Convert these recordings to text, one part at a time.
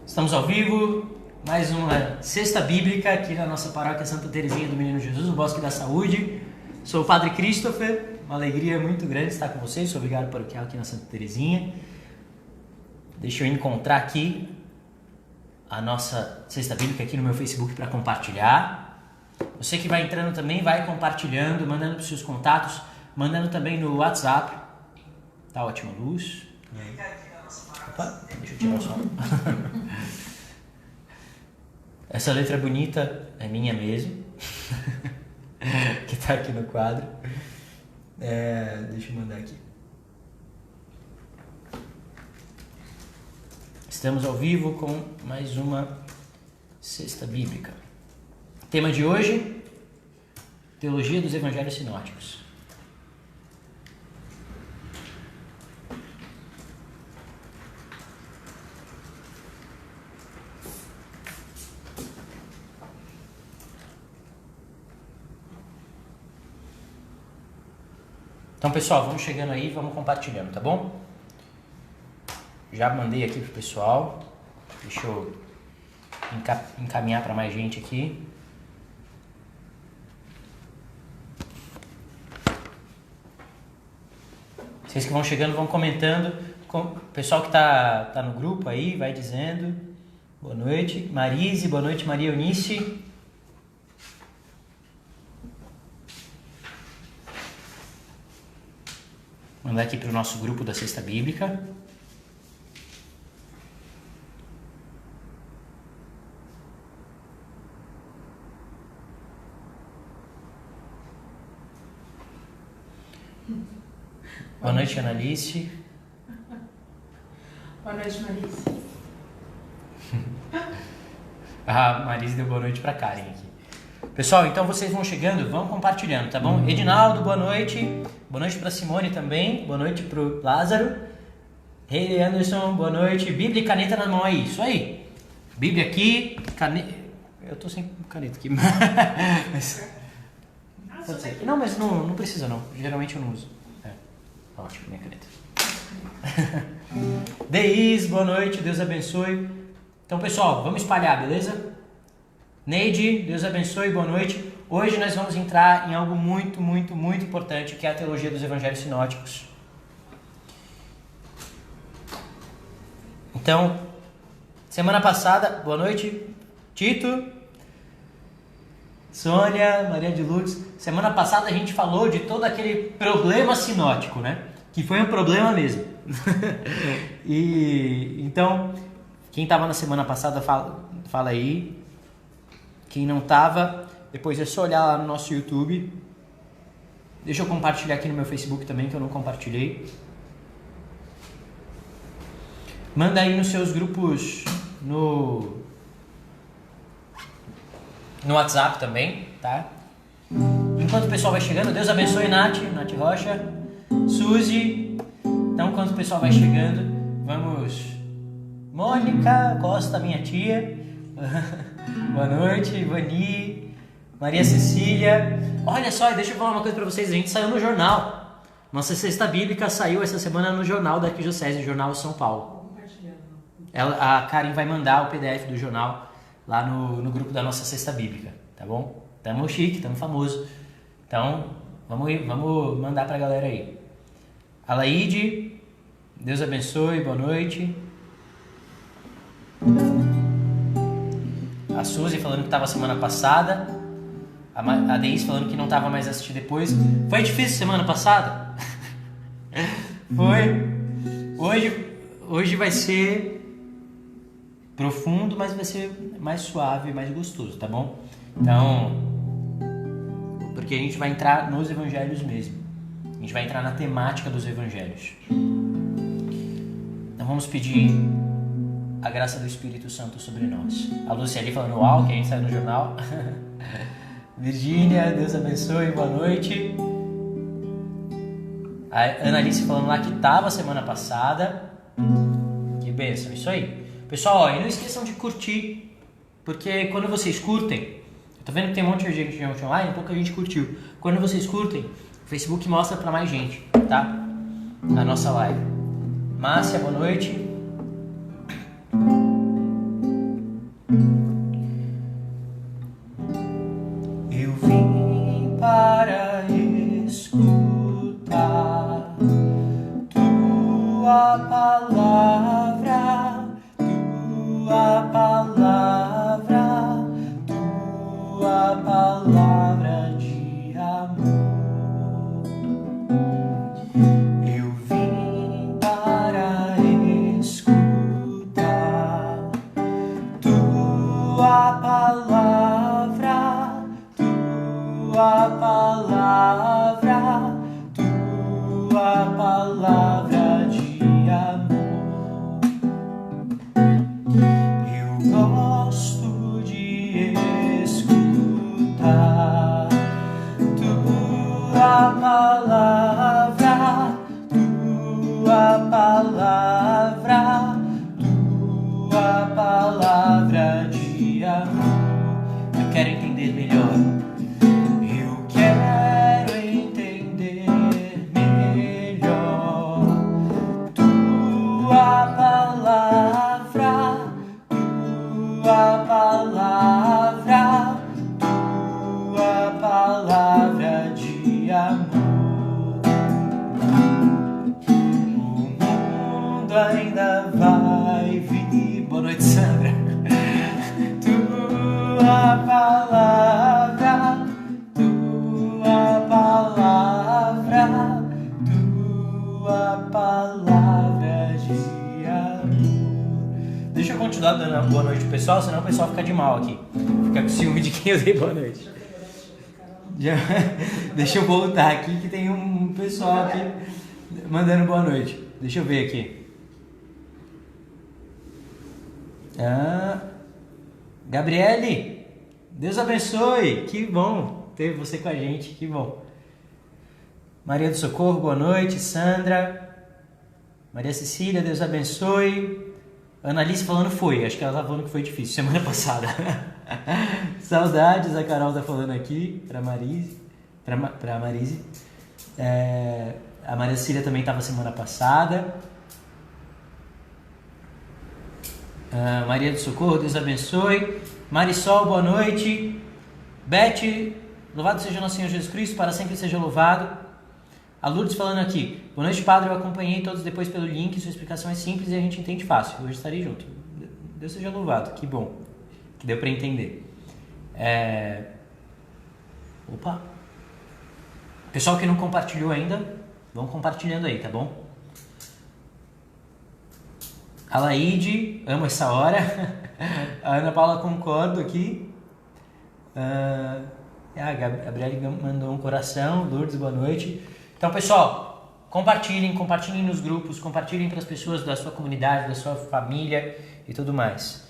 Estamos ao vivo, mais uma Sexta Bíblica aqui na nossa paróquia Santa Teresinha do Menino Jesus, no Bosque da Saúde. Sou o Padre Christopher, uma alegria muito grande estar com vocês, sou vigário paroquial aqui na Santa Teresinha. Deixa eu encontrar aqui a nossa Sexta Bíblica aqui no meu Facebook para compartilhar. Você que vai entrando também, vai compartilhando, mandando para os seus contatos, mandando também no WhatsApp. Tá ótima luz. Opa, deixa eu tirar o som. Essa letra bonita é minha mesmo, que tá aqui no quadro. Deixa eu mandar aqui. Estamos ao vivo com mais uma Sexta Bíblica. Tema de hoje: Teologia dos Evangelhos Sinóticos. Então, pessoal, vamos chegando aí, vamos compartilhando, tá bom? Já mandei aqui pro pessoal. Deixa eu encaminhar para mais gente aqui. Vocês que vão chegando, vão comentando. O pessoal que tá no grupo aí, vai dizendo. Boa noite, Marise. Boa noite, Maria Eunice. Mandar aqui para o nosso grupo da Sexta Bíblica. Boa noite, Analice. Boa noite, Marise. A Marise deu boa noite para Karen aqui. Pessoal, então vocês vão chegando, vão compartilhando, tá bom? Edinaldo, boa noite. Boa noite para Simone também. Boa noite para o Lázaro. Hey, Anderson, boa noite. Bíblia e caneta na mão aí, isso aí. Bíblia aqui, caneta. Eu tô sem caneta aqui. Mas... Pode ser. Não, mas não precisa não. Geralmente eu não uso. Ótimo, minha caneta. Deis, boa noite, Deus abençoe. Então, pessoal, vamos espalhar, beleza? Neide, Deus abençoe, boa noite. Hoje nós vamos entrar em algo muito, muito, muito importante, que é a teologia dos evangelhos sinóticos. Então, semana passada, boa noite, Tito, Sônia, Maria de Lourdes. Semana passada a gente falou de todo aquele problema sinótico, né? Que foi um problema mesmo. E então, quem estava na semana passada, fala aí. Quem não estava, depois é só olhar lá no nosso YouTube. Deixa eu compartilhar aqui no meu Facebook também, que eu não compartilhei. Manda aí nos seus grupos no WhatsApp também, tá? Enquanto o pessoal vai chegando, Deus abençoe, Nath Rocha, Suzy. Então, enquanto o pessoal vai chegando, vamos... Mônica Costa, minha tia. Boa noite, Ivani, Maria Cecília. Olha só, deixa eu falar uma coisa pra vocês. A gente saiu no jornal. Nossa Sexta Bíblica saiu essa semana no jornal da Arquidiocese, Jornal São Paulo. A Karen vai mandar o PDF do jornal lá no grupo da nossa Sexta Bíblica, tá bom? Tamo chique, tamo famoso. Então, vamos mandar pra galera aí. Alaide, Deus abençoe, boa noite. A Suzy falando que estava semana passada. A Deise falando que não estava mais assistindo depois. Foi difícil semana passada? Foi. Hoje vai ser profundo, mas vai ser mais suave, mais gostoso, tá bom? Então, porque a gente vai entrar nos evangelhos mesmo. A gente vai entrar na temática dos evangelhos. Então vamos pedir a graça do Espírito Santo sobre nós. A Lúcia ali falando uau, que a gente saiu no jornal. Virgínia, Deus abençoe, boa noite. A Analice falando lá que estava semana passada. Que bênção, isso aí. Pessoal, ó, e não esqueçam de curtir, porque quando vocês curtem, eu tô vendo que tem um monte de gente online, pouca gente curtiu. Quando vocês curtem, o Facebook mostra para mais gente, tá? A nossa live. Márcia, boa noite. vive. Boa noite, Sandra. Tua palavra, tua palavra, tua palavra de amor. Deixa eu continuar dando boa noite pro pessoal, senão o pessoal fica de mal aqui. Fica com ciúme de quem eu dei boa noite. Deixa eu voltar aqui que tem um pessoal aqui mandando boa noite. Deixa eu ver aqui. Gabriele, Deus abençoe. Que bom ter você com a gente, que bom. Maria do Socorro, boa noite. Sandra, Maria Cecília, Deus abençoe. Ana Alice falando foi, acho que ela tá falando que foi difícil semana passada. Saudades, a Carol tá falando aqui pra Marise. A Maria Cecília também estava semana passada. Maria do Socorro, Deus abençoe. Marisol, boa noite. Beth, louvado seja nosso Senhor Jesus Cristo, para sempre seja louvado. A Lourdes falando aqui, boa noite, padre, eu acompanhei todos depois pelo link, sua explicação é simples e a gente entende fácil. Hoje estarei junto. Deus seja louvado, que bom, que deu para entender. Opa! Pessoal que não compartilhou ainda, vão compartilhando aí, tá bom? A Laide, amo essa hora. A Ana Paula, concordo aqui. A Gabriele mandou um coração. Lourdes, boa noite. Então, pessoal, compartilhem nos grupos, compartilhem para as pessoas da sua comunidade, da sua família e tudo mais.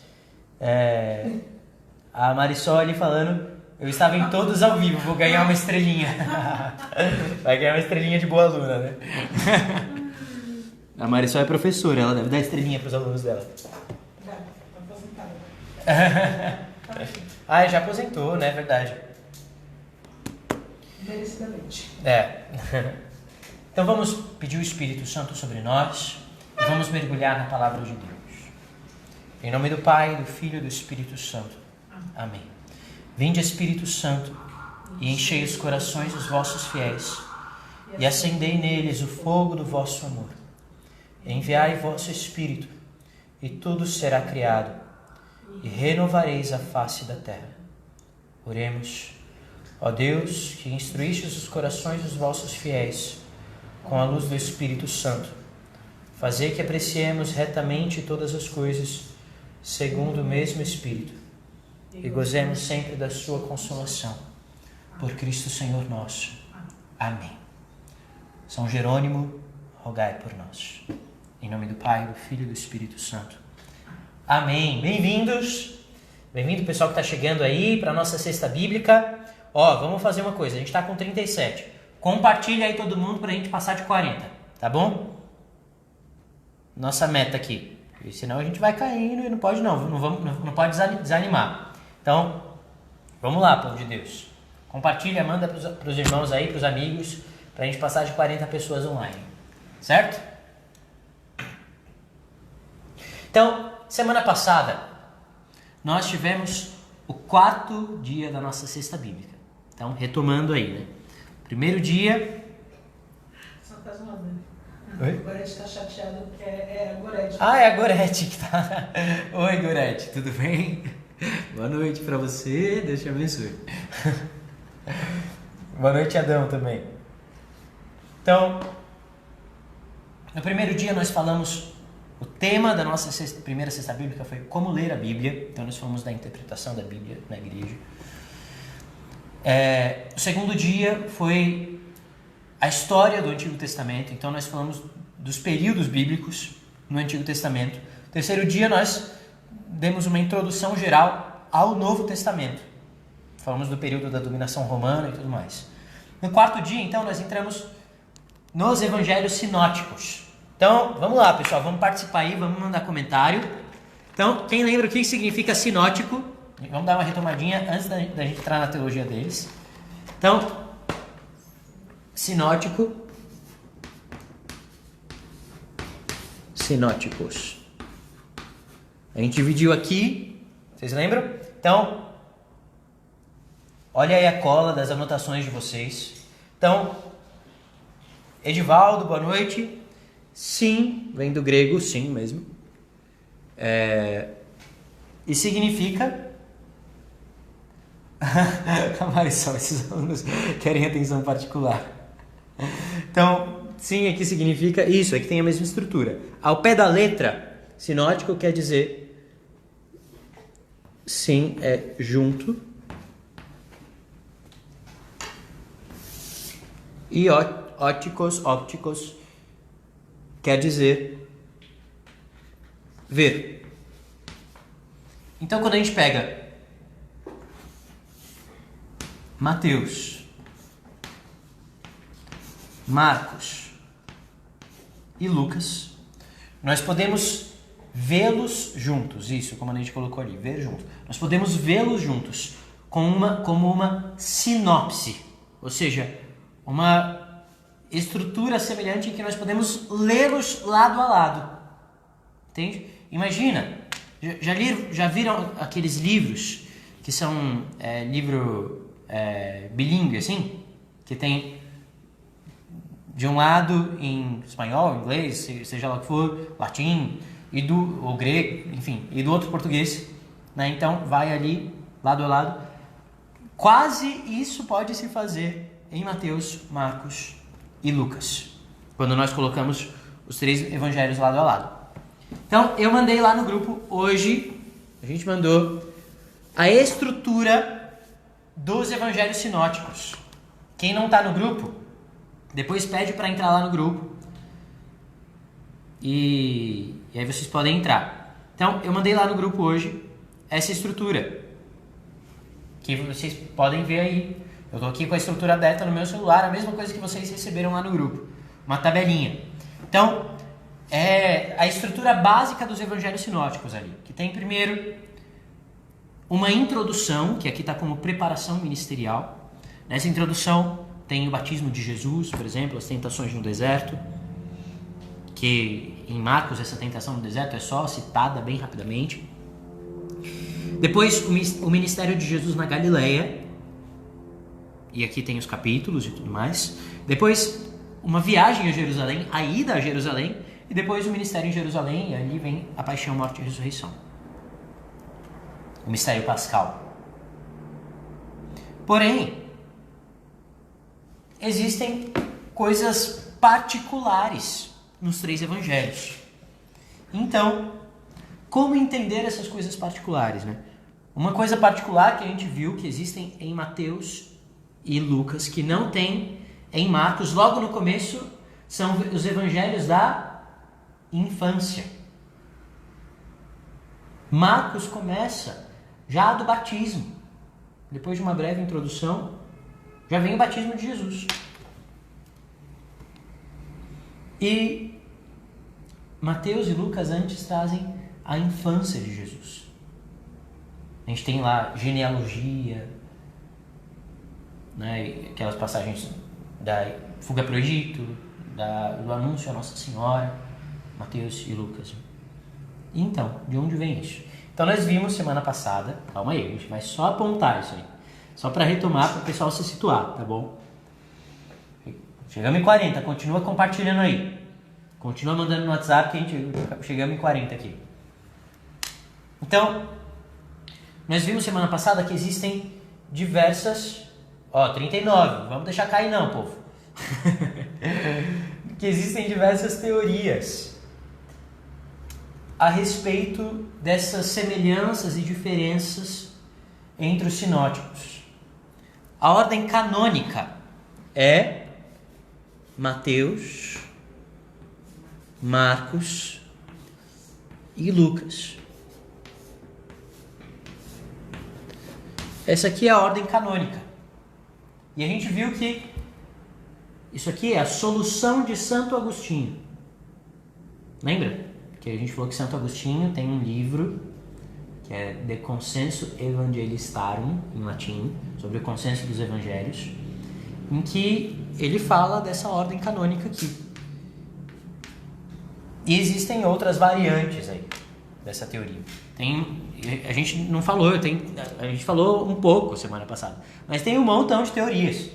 A Marisol ali falando, eu estava em todos ao vivo, vou ganhar uma estrelinha. Vai ganhar uma estrelinha de boa aluna, né? A Marisol é professora, ela deve dar estrelinha para os alunos dela. Já, aposentada. Já aposentou, né? Verdade. Merecidamente. Então vamos pedir o Espírito Santo sobre nós e vamos mergulhar na palavra de Deus. Em nome do Pai, do Filho e do Espírito Santo. Amém. Vinde, Espírito Santo, e enchei os corações dos vossos fiéis e acendei neles o fogo do vosso amor. Enviai vosso Espírito e tudo será criado e renovareis a face da terra. Oremos. Ó Deus, que instruístes os corações dos vossos fiéis com a luz do Espírito Santo, fazei que apreciemos retamente todas as coisas segundo o mesmo Espírito e gozemos sempre da sua consolação. Por Cristo Senhor nosso. Amém. São Jerônimo, rogai por nós. Em nome do Pai, do Filho e do Espírito Santo. Amém. Bem-vindos. Bem-vindo pessoal que está chegando aí para a nossa cesta bíblica. Vamos fazer uma coisa, a gente está com 37. Compartilha aí todo mundo para a gente passar de 40, tá bom? Nossa meta aqui. Porque senão a gente vai caindo e não pode não pode desanimar. Então, vamos lá, povo de Deus. Compartilha, manda para os irmãos aí, para os amigos, para a gente passar de 40 pessoas online. Certo? Então, semana passada, nós tivemos o 4º dia da nossa cesta bíblica. Então, retomando aí, né? Primeiro dia... Só faz uma dúvida. Oi? O Gorete está chateado porque é a Gorete. É a Gorete que tá... Oi, Gorete, tudo bem? Boa noite pra você, Deus te abençoe. Boa noite, Adão, também. Então, no primeiro dia nós falamos... O tema da nossa primeira cesta bíblica foi como ler a Bíblia. Então nós falamos da interpretação da Bíblia na igreja. O segundo dia foi a história do Antigo Testamento. Então nós falamos dos períodos bíblicos no Antigo Testamento. No terceiro dia nós demos uma introdução geral ao Novo Testamento. Falamos do período da dominação romana e tudo mais. No quarto dia, então, nós entramos nos evangelhos sinóticos. Então, vamos lá, pessoal, vamos participar aí, vamos mandar comentário. Então, quem lembra o que significa sinótico? Vamos dar uma retomadinha antes da gente entrar na teologia deles. Então, sinótico. Sinóticos. A gente dividiu aqui, vocês lembram? Então, olha aí a cola das anotações de vocês. Então, Edivaldo, boa noite. Sim, vem do grego, sim mesmo. E significa... Marisol, esses alunos querem atenção particular. Então, sim, aqui significa isso, é que tem a mesma estrutura. Ao pé da letra, sinótico quer dizer sim, é junto. E ópticos, quer dizer ver. Então, quando a gente pega Mateus, Marcos e Lucas, nós podemos vê-los juntos. Isso, como a gente colocou ali, ver juntos. Nós podemos vê-los juntos como uma sinopse, ou seja, uma estrutura semelhante em que nós podemos lê-los lado a lado. Entende? Imagina, já viram aqueles livros que são livro bilíngue, assim? Que tem de um lado em espanhol, inglês, seja lá o que for, latim, ou grego, enfim, e do outro português. Né? Então, vai ali, lado a lado. Quase isso pode se fazer em Mateus, Marcos e Lucas, quando nós colocamos os 3 evangelhos lado a lado. Então, eu mandei lá no grupo hoje, a gente mandou a estrutura dos evangelhos sinóticos. Quem não está no grupo, depois pede para entrar lá no grupo e aí vocês podem entrar. Então, eu mandei lá no grupo hoje essa estrutura, que vocês podem ver aí. Eu estou aqui com a estrutura aberta no meu celular, a mesma coisa que vocês receberam lá no grupo. Uma tabelinha. Então, é a estrutura básica dos evangelhos sinóticos ali. Que tem primeiro uma introdução, que aqui está como preparação ministerial. Nessa introdução tem o batismo de Jesus, por exemplo, as tentações no deserto. Que em Marcos essa tentação no deserto é só citada bem rapidamente. Depois o ministério de Jesus na Galileia. E aqui tem os capítulos e tudo mais. Depois, uma viagem a Jerusalém, a ida a Jerusalém. E depois o ministério em Jerusalém. E ali vem a paixão, morte e ressurreição. O mistério pascal. Porém, existem coisas particulares nos 3 evangelhos. Então, como entender essas coisas particulares, né? Uma coisa particular que a gente viu que existem em Mateus e Lucas, que não tem em Marcos, logo no começo, são os evangelhos da infância. Marcos começa já do batismo. Depois de uma breve introdução, já vem o batismo de Jesus. E Mateus e Lucas antes trazem a infância de Jesus. A gente tem lá genealogia, né, aquelas passagens da fuga para o Egito, do anúncio a Nossa Senhora, Mateus e Lucas. Então, de onde vem isso? Então nós vimos semana passada, calma aí, a gente vai só apontar isso aí, só para retomar, para o pessoal se situar, tá bom? Chegamos em 40, continua compartilhando aí, continua mandando no WhatsApp que a gente chegamos em 40 aqui. Então, nós vimos semana passada que existem diversas... 39, vamos deixar cair não, povo. Que existem diversas teorias a respeito dessas semelhanças e diferenças entre os sinóticos. A ordem canônica é Mateus, Marcos e Lucas. Essa aqui é a ordem canônica. E a gente viu que isso aqui é a solução de Santo Agostinho. Lembra? Que a gente falou que Santo Agostinho tem um livro que é De Consenso Evangelistarum, em latim, sobre o consenso dos evangelhos, em que ele fala dessa ordem canônica aqui. E existem outras variantes aí dessa teoria. A gente não falou, a gente falou um pouco semana passada, mas tem um montão de teorias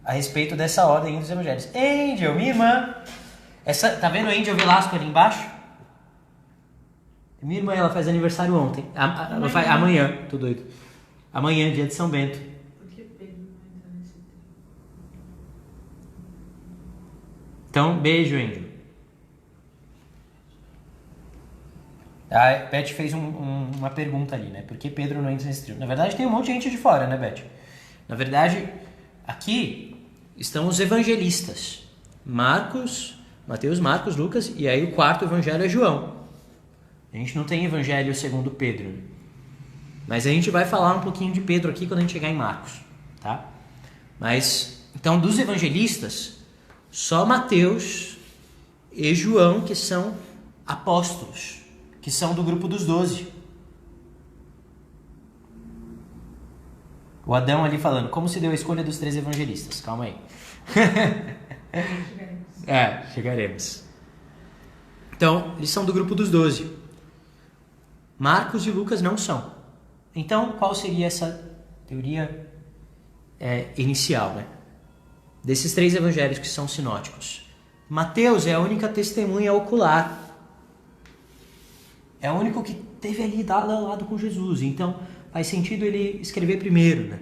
a respeito dessa ordem dos evangelhos. Angel, minha irmã, tá vendo a Angel Velasco ali embaixo? Minha irmã, ela faz aniversário ontem. Ela faz amanhã, tô doido. Amanhã, dia de São Bento. Por que Pedro não entra nesse tema? Então, beijo, Angel. A Beth fez uma pergunta ali, né? Por que Pedro não entra nesse trio? Na verdade, tem um monte de gente de fora, né, Beth? Na verdade, aqui estão os evangelistas. Mateus, Marcos, Lucas, e aí o quarto evangelho é João. A gente não tem evangelho segundo Pedro. Mas a gente vai falar um pouquinho de Pedro aqui quando a gente chegar em Marcos, tá? Mas, então, dos evangelistas, só Mateus e João que são apóstolos, que são do grupo dos 12. O Adão ali falando, como se deu a escolha dos 3 evangelistas? Calma aí. Chegaremos. Então, eles são do grupo dos 12. Marcos e Lucas não são. Então, qual seria essa teoria inicial, né? Desses 3 evangelhos que são sinóticos? Mateus é a única testemunha ocular. É o único que teve ali lado a lado com Jesus. Então, faz sentido ele escrever primeiro, né?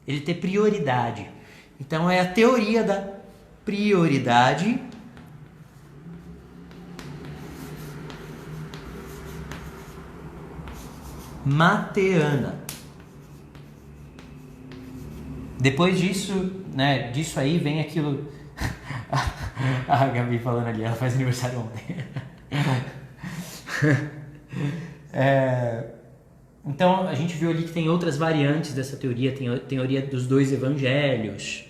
Ele ter prioridade. Então, é a teoria da prioridade mateana. Depois disso, né, disso aí vem aquilo... A Gabi falando ali, ela faz aniversário ontem. Então, a gente viu ali que tem outras variantes dessa teoria, tem a teoria dos 2 evangelhos.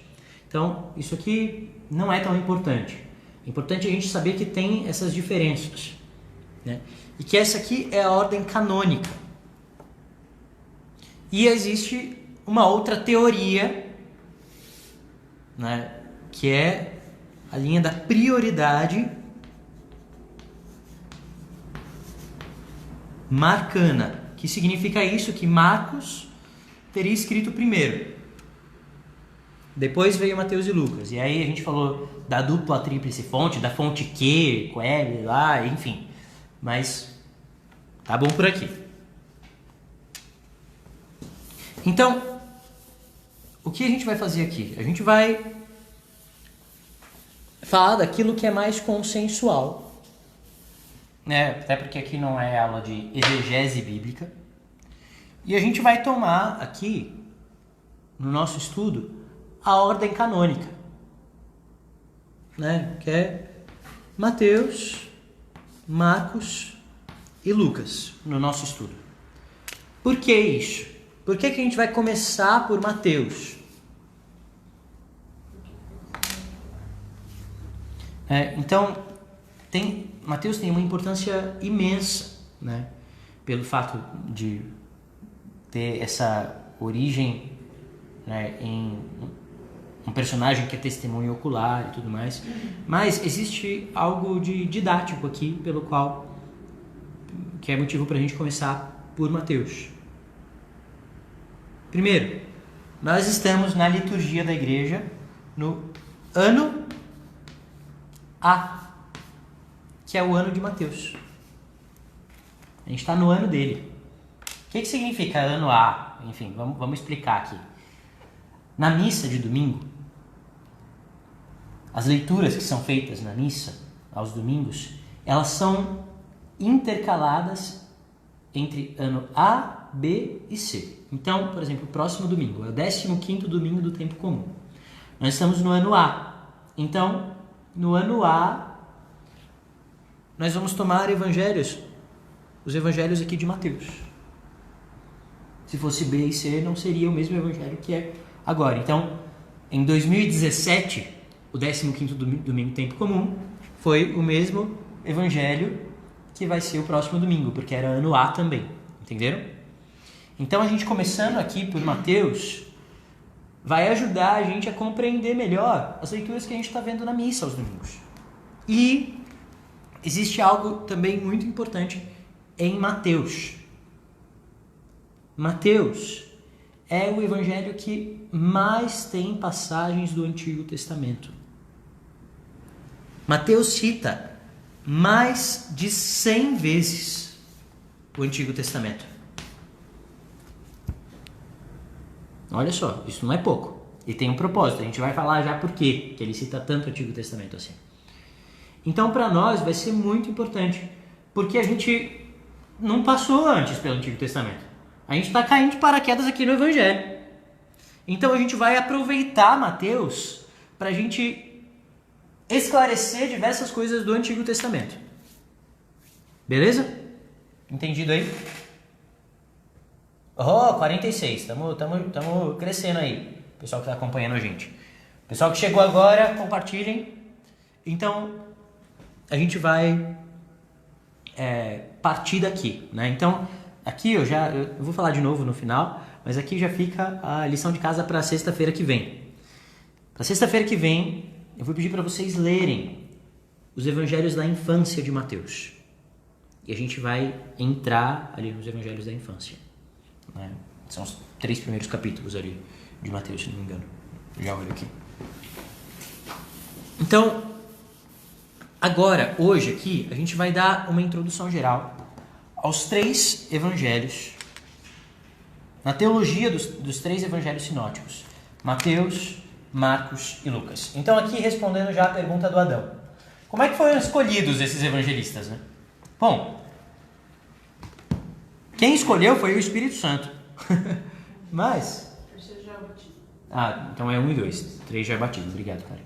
Então, isso aqui não é tão importante. É importante a gente saber que tem essas diferenças, né? E que essa aqui é a ordem canônica. E existe uma outra teoria, né, que é a linha da prioridade marcana, que significa isso, que Marcos teria escrito primeiro. Depois veio Mateus e Lucas. E aí a gente falou da dupla tríplice fonte, da fonte Q, Coelho, lá, enfim. Mas tá bom por aqui. Então, o que a gente vai fazer aqui? A gente vai falar daquilo que é mais consensual, né? Até porque aqui não é aula de exegese bíblica. E a gente vai tomar aqui, no nosso estudo, a ordem canônica, né? Que é Mateus, Marcos e Lucas, no nosso estudo. Por que isso? Por que a gente vai começar por Mateus? Então, Mateus tem uma importância imensa, né? Pelo fato de ter essa origem, né, em um personagem que é testemunho ocular e tudo mais. Mas existe algo de didático aqui, pelo qual que é motivo para a gente começar por Mateus. Primeiro, nós estamos na liturgia da igreja no ano A, que é o ano de Mateus. A gente está no ano dele. O que significa ano A? Enfim, vamos explicar aqui. Na missa de domingo, as leituras que são feitas na missa, aos domingos, elas são intercaladas entre ano A, B e C. Então, por exemplo, o próximo domingo é o 15º domingo do tempo comum. Nós estamos no ano A. Então, no ano A, nós vamos tomar os evangelhos aqui de Mateus. Se fosse B e C, não seria o mesmo evangelho que é agora. Então, em 2017, o 15º domingo do tempo comum foi o mesmo evangelho que vai ser o próximo domingo, porque era ano A também. Entenderam? Então, a gente começando aqui por Mateus vai ajudar a gente a compreender melhor as leituras que a gente está vendo na missa aos domingos. E existe algo também muito importante em Mateus. Mateus é o evangelho que mais tem passagens do Antigo Testamento. Mateus cita mais de 100 vezes o Antigo Testamento. Olha só, isso não é pouco. E tem um propósito, a gente vai falar já por quê que ele cita tanto o Antigo Testamento assim. Então, para nós vai ser muito importante, porque a gente não passou antes pelo Antigo Testamento. A gente está caindo de paraquedas aqui no Evangelho. Então, a gente vai aproveitar Mateus para a gente esclarecer diversas coisas do Antigo Testamento. Beleza? Entendido aí? Oh, 46. Estamos crescendo aí. Pessoal que está acompanhando a gente. Pessoal que chegou agora, compartilhem. Então, a gente vai partir daqui, né? Então, aqui eu vou falar de novo no final, mas aqui já fica a lição de casa para sexta-feira que vem. Para sexta-feira que vem, eu vou pedir para vocês lerem os evangelhos da infância de Mateus. E a gente vai entrar ali nos evangelhos da infância, né? São os 3 primeiros capítulos ali de Mateus, se não me engano. Já olho aqui. Então, agora, hoje aqui, a gente vai dar uma introdução geral aos 3 evangelhos, na teologia dos 3 evangelhos sinóticos: Mateus, Marcos e Lucas. Então, aqui respondendo já a pergunta do Adão: como é que foram escolhidos esses evangelistas, né? Bom, quem escolheu foi o Espírito Santo. Mas... então é 1 e 2. 3 já é batido. Obrigado, cara.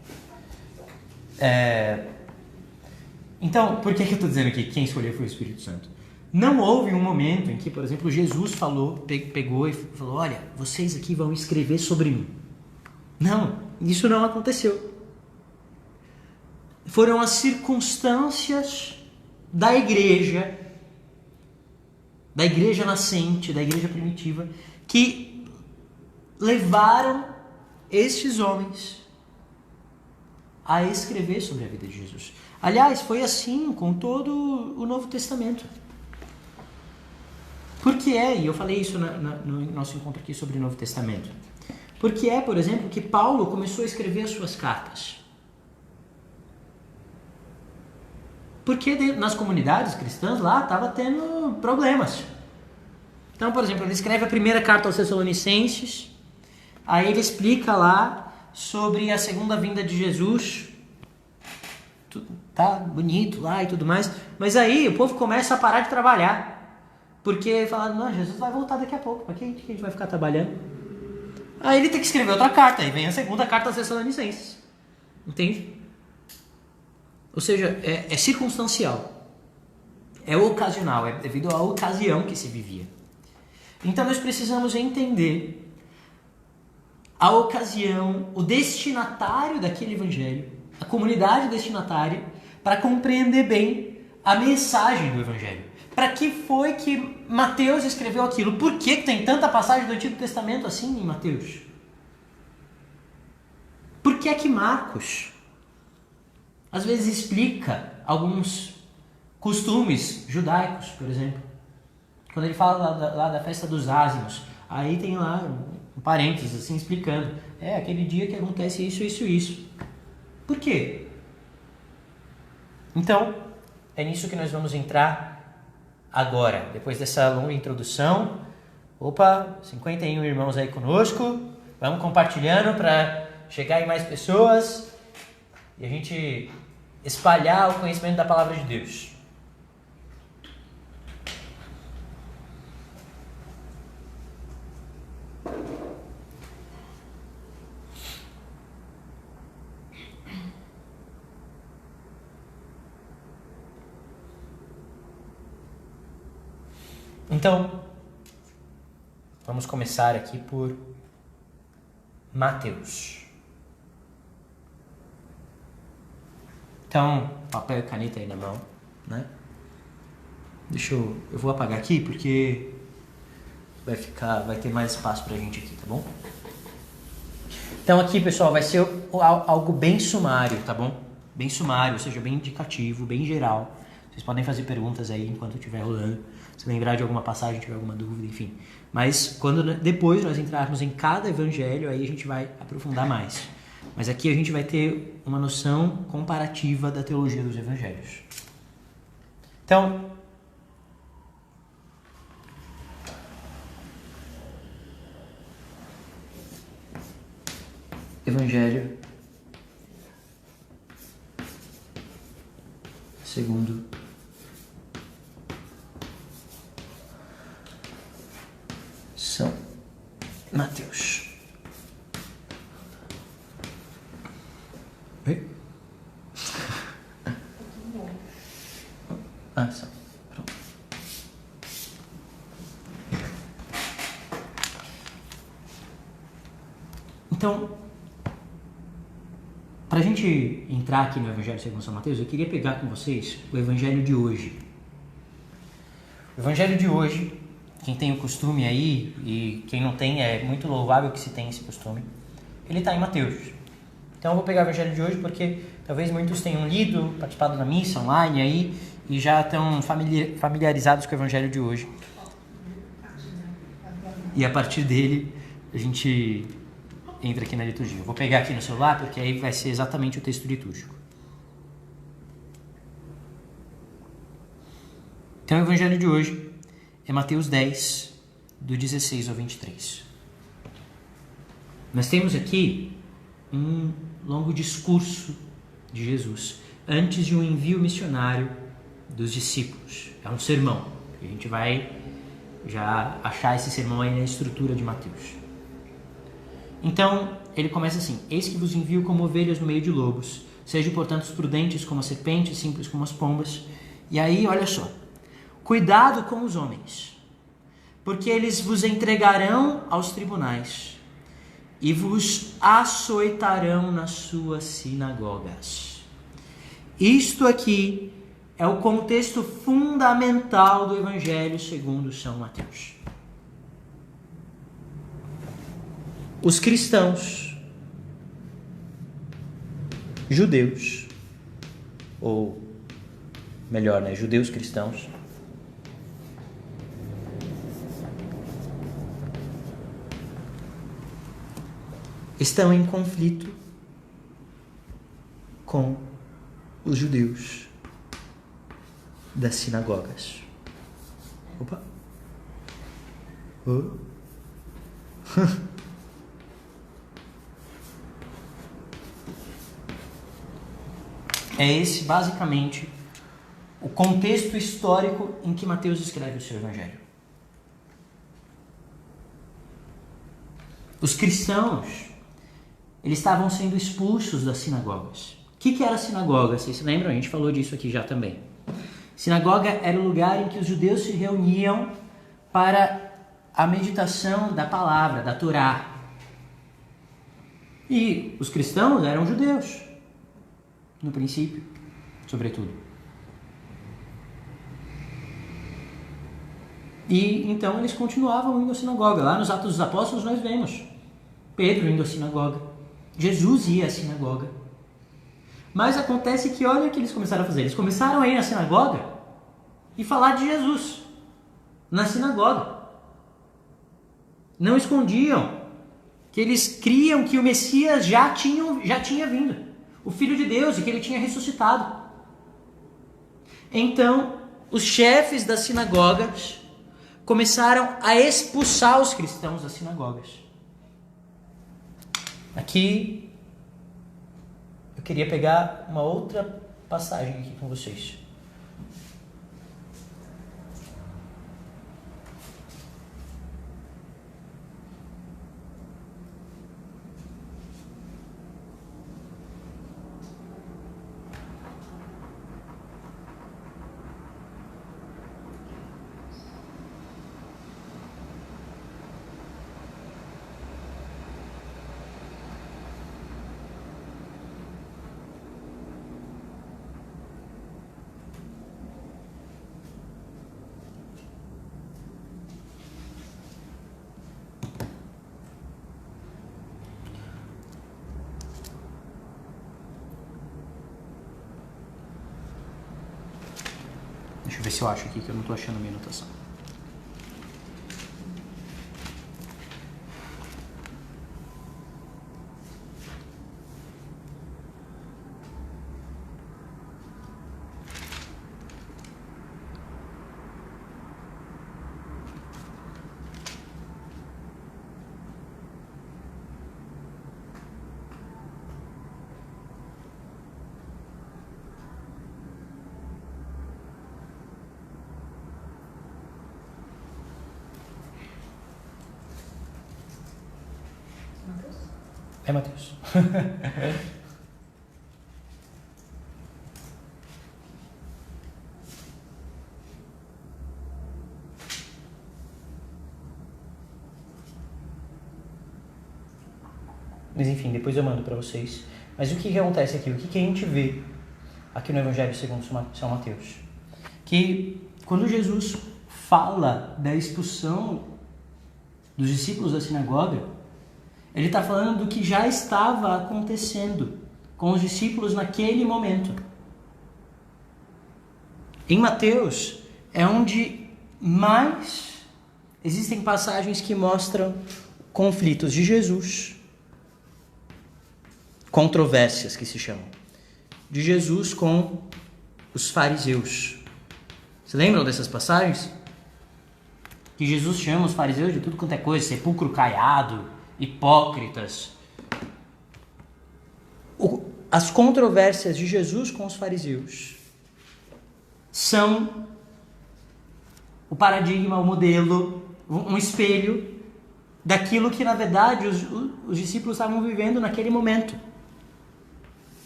Então, por que eu estou dizendo aqui que quem escolheu foi o Espírito Santo? Não houve um momento em que, por exemplo, Jesus pegou e falou: olha, vocês aqui vão escrever sobre mim. Não, isso não aconteceu. Foram as circunstâncias da igreja nascente, da igreja primitiva, que levaram estes homens a escrever sobre a vida de Jesus. Aliás, foi assim com todo o Novo Testamento. Por que e eu falei isso no nosso encontro aqui sobre o Novo Testamento, por que por exemplo, que Paulo começou a escrever as suas cartas? Porque nas comunidades cristãs lá estava tendo problemas. Então, por exemplo, ele escreve a primeira carta aos Tessalonicenses, aí ele explica lá sobre a segunda vinda de Jesus, tá bonito lá e tudo mais, mas aí o povo começa a parar de trabalhar, porque fala: não, Jesus vai voltar daqui a pouco, para que a gente vai ficar trabalhando? Aí ele tem que escrever outra carta, aí vem a segunda carta aos Tessalonicenses, entende? Ou seja, é circunstancial, é ocasional, é devido à ocasião que se vivia. Então nós precisamos entender a ocasião, o destinatário daquele evangelho, a comunidade destinatária, para compreender bem a mensagem do evangelho. Para que foi que Mateus escreveu aquilo? Por que tem tanta passagem do Antigo Testamento assim em Mateus? Por que é que Marcos às vezes explica alguns costumes judaicos, por exemplo? Quando ele fala lá da festa dos ázimos, aí tem lá um parênteses assim explicando: aquele dia que acontece isso, isso, isso. Por quê? Então, é nisso que nós vamos entrar agora, depois dessa longa introdução. 51 irmãos aí conosco, vamos compartilhando para chegar em mais pessoas e a gente espalhar o conhecimento da palavra de Deus. Então, vamos começar aqui por Mateus. Então, papel e caneta aí na mão, né? Eu vou apagar aqui porque vai ter mais espaço pra gente aqui, tá bom? Então aqui, pessoal, vai ser algo bem sumário, tá bom? Bem sumário, ou seja, bem indicativo, bem geral. Vocês podem fazer perguntas aí enquanto estiver rolando, se lembrar de alguma passagem, tiver alguma dúvida, enfim. Mas depois nós entrarmos em cada evangelho, aí a gente vai aprofundar mais. Mas aqui a gente vai ter uma noção comparativa da teologia dos evangelhos. Então, Evangelho segundo São Mateus. Oi? Só. Pronto. Então, para a gente entrar aqui no Evangelho segundo São Mateus, eu queria pegar com vocês o Evangelho de hoje. O Evangelho de hoje, quem tem o costume aí, e quem não tem, é muito louvável que se tenha esse costume, ele está em Mateus. Então eu vou pegar o Evangelho de hoje porque talvez muitos tenham lido, participado da missa online aí, e já estão familiarizados com o Evangelho de hoje. E a partir dele, a gente entra aqui na liturgia. Eu vou pegar aqui no celular, porque aí vai ser exatamente o texto litúrgico. Então o Evangelho de hoje é Mateus 10, do 16 ao 23. Nós temos aqui um longo discurso de Jesus antes de um envio missionário dos discípulos. É um sermão. A gente vai já achar esse sermão aí na estrutura de Mateus. Então, ele começa assim: eis que vos envio como ovelhas no meio de lobos. Sejam, portanto, prudentes como as serpentes, simples como as pombas. E aí, olha só. Cuidado com os homens, porque eles vos entregarão aos tribunais e vos açoitarão nas suas sinagogas. Isto aqui é o contexto fundamental do Evangelho segundo São Mateus. Os cristãos, judeus, ou melhor, judeus cristãos, estão em conflito com os judeus das sinagogas. Opa! É esse, basicamente, o contexto histórico em que Mateus escreve o seu Evangelho. Os cristãos, eles estavam sendo expulsos das sinagogas. O que era a sinagoga? Vocês se lembram? A gente falou disso aqui já também. Sinagoga era o lugar em que os judeus se reuniam para a meditação da palavra, da Torá. E os cristãos eram judeus, no princípio, sobretudo. E então eles continuavam indo à sinagoga. Lá nos Atos dos Apóstolos nós vemos Pedro indo à sinagoga. Jesus ia à sinagoga. Mas acontece que olha o que eles começaram a fazer. Eles começaram a ir à sinagoga e falar de Jesus na sinagoga. Não escondiam que eles criam que o Messias já tinha vindo. O Filho de Deus, e que ele tinha ressuscitado. Então, os chefes das sinagogas começaram a expulsar os cristãos das sinagogas. Aqui, eu queria pegar uma outra passagem aqui com vocês. Deixa eu ver se eu acho aqui, que eu não estou achando a minha anotação. É Mateus. Mas enfim, depois eu mando para vocês. Mas o que acontece aqui? O que a gente vê aqui no Evangelho segundo São Mateus? Que quando Jesus fala da expulsão dos discípulos da sinagoga, ele está falando do que já estava acontecendo com os discípulos naquele momento. Em Mateus é onde mais existem passagens que mostram conflitos de Jesus, controvérsias que se chamam, de Jesus com os fariseus. Vocês lembram dessas passagens? Que Jesus chama os fariseus de tudo quanto é coisa, sepulcro caiado, hipócritas. As controvérsias de Jesus com os fariseus são o paradigma, o modelo, um espelho daquilo que, na verdade, os discípulos estavam vivendo naquele momento.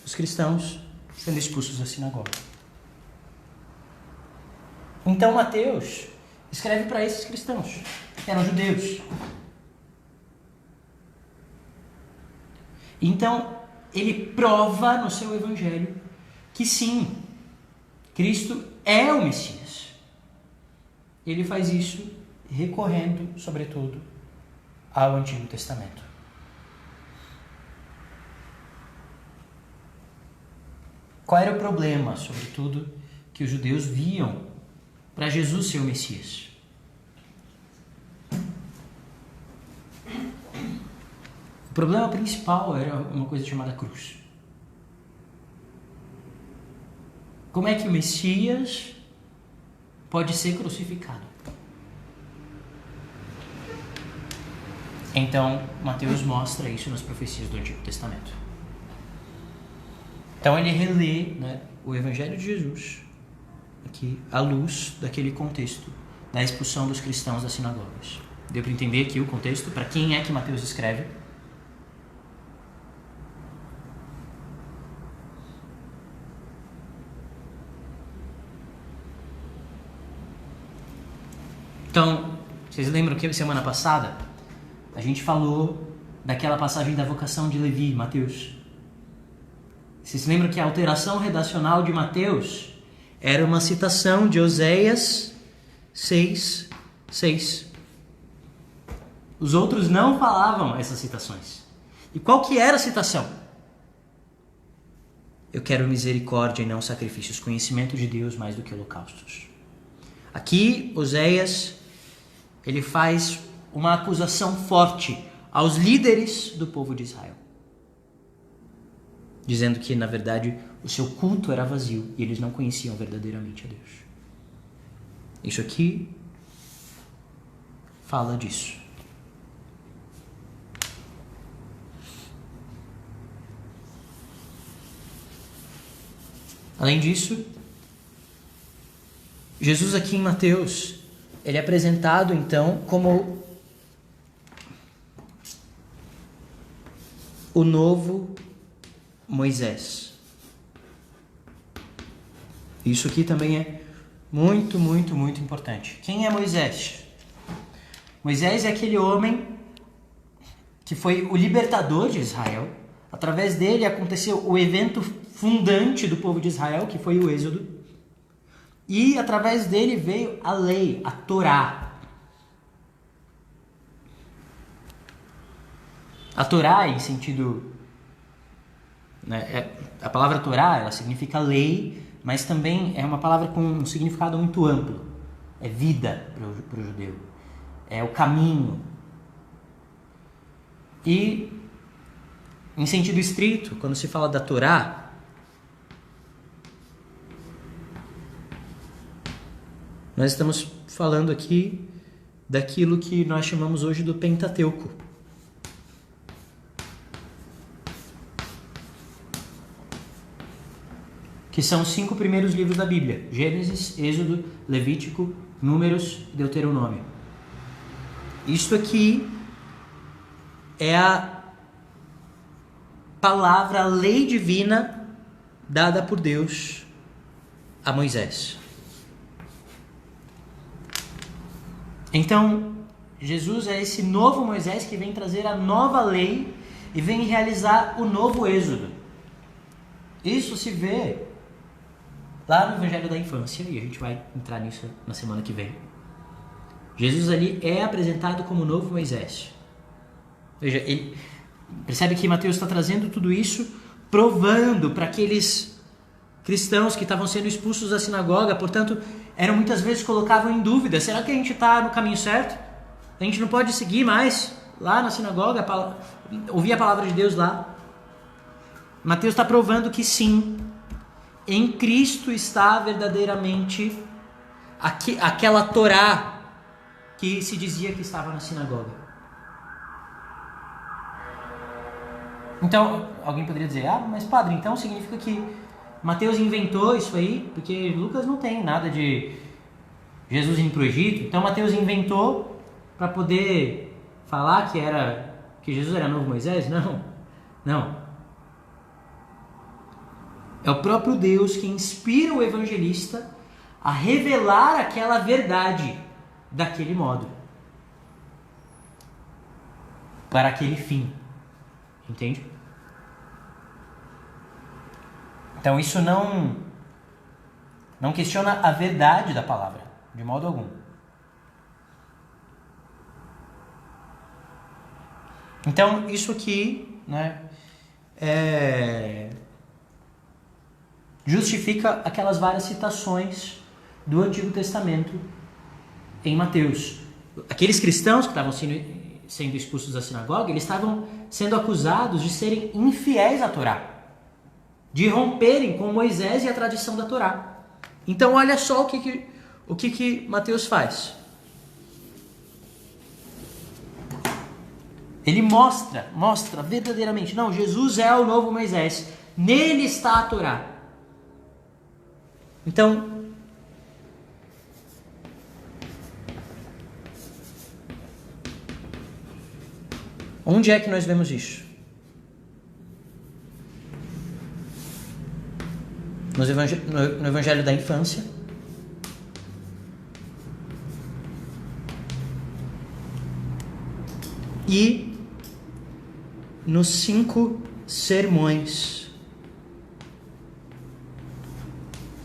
Os cristãos sendo expulsos da sinagoga. Então Mateus escreve para esses cristãos, que eram judeus. Então ele prova no seu evangelho que sim, Cristo é o Messias. Ele faz isso recorrendo, sobretudo, ao Antigo Testamento. Qual era o problema, sobretudo, que os judeus viam para Jesus ser o Messias? O problema principal era uma coisa chamada cruz. Como é que o Messias pode ser crucificado? Então, Mateus mostra isso nas profecias do Antigo Testamento. Então ele relê, o Evangelho de Jesus aqui à luz daquele contexto da expulsão dos cristãos das sinagogas. Deu para entender aqui o contexto? Para quem é que Mateus escreve? Então, vocês lembram que semana passada a gente falou daquela passagem da vocação de Levi, Mateus? Vocês se lembram que a alteração redacional de Mateus era uma citação de Oséias 6:6. Os outros não falavam essas citações. E qual que era a citação? Eu quero misericórdia e não sacrifícios, conhecimento de Deus mais do que holocaustos. Aqui, Oséias, ele faz uma acusação forte aos líderes do povo de Israel, dizendo que, na verdade, o seu culto era vazio e eles não conheciam verdadeiramente a Deus. Isso aqui fala disso. Além disso, Jesus aqui em Mateus, ele é apresentado então como o novo Moisés. Isso aqui também é muito, muito, muito importante. Quem é Moisés? Moisés é aquele homem que foi o libertador de Israel. Através dele aconteceu o evento fundante do povo de Israel, que foi o Êxodo. E através dele veio a lei, a Torá. A Torá, em sentido... a palavra Torá, ela significa lei, mas também é uma palavra com um significado muito amplo. É vida para o judeu. É o caminho. E, em sentido estrito, quando se fala da Torá, nós estamos falando aqui daquilo que nós chamamos hoje do Pentateuco. Que são os 5 primeiros livros da Bíblia: Gênesis, Êxodo, Levítico, Números e Deuteronômio. Isto aqui é palavra, a lei divina dada por Deus a Moisés. Então, Jesus é esse novo Moisés que vem trazer a nova lei e vem realizar o novo êxodo. Isso se vê lá no Evangelho da Infância, e a gente vai entrar nisso na semana que vem. Jesus ali é apresentado como o novo Moisés. Veja, ele percebe que Mateus está trazendo tudo isso, provando para aqueles cristãos que estavam sendo expulsos da sinagoga, portanto, eram muitas vezes colocavam em dúvida: será que a gente está no caminho certo? A gente não pode seguir mais lá na sinagoga, ouvir a palavra de Deus lá? Mateus está provando que sim, em Cristo está verdadeiramente aquela Torá que se dizia que estava na sinagoga. Então, alguém poderia dizer: mas padre, então significa que Mateus inventou isso aí? Porque Lucas não tem nada de Jesus indo para o Egito. Então Mateus inventou para poder falar que Jesus era novo Moisés? Não. É o próprio Deus que inspira o evangelista a revelar aquela verdade daquele modo, para aquele fim. Entende? Então isso não questiona a verdade da palavra, de modo algum. Então isso aqui, né, justifica aquelas várias citações do Antigo Testamento em Mateus. Aqueles cristãos que estavam sendo expulsos da sinagoga, eles estavam sendo acusados de serem infiéis à Torá, de romperem com Moisés e a tradição da Torá. Então olha só o que Mateus faz. Ele mostra verdadeiramente: não, Jesus é o novo Moisés, nele está a Torá. Então, onde é que nós vemos isso? No Evangelho da Infância. E nos 5 sermões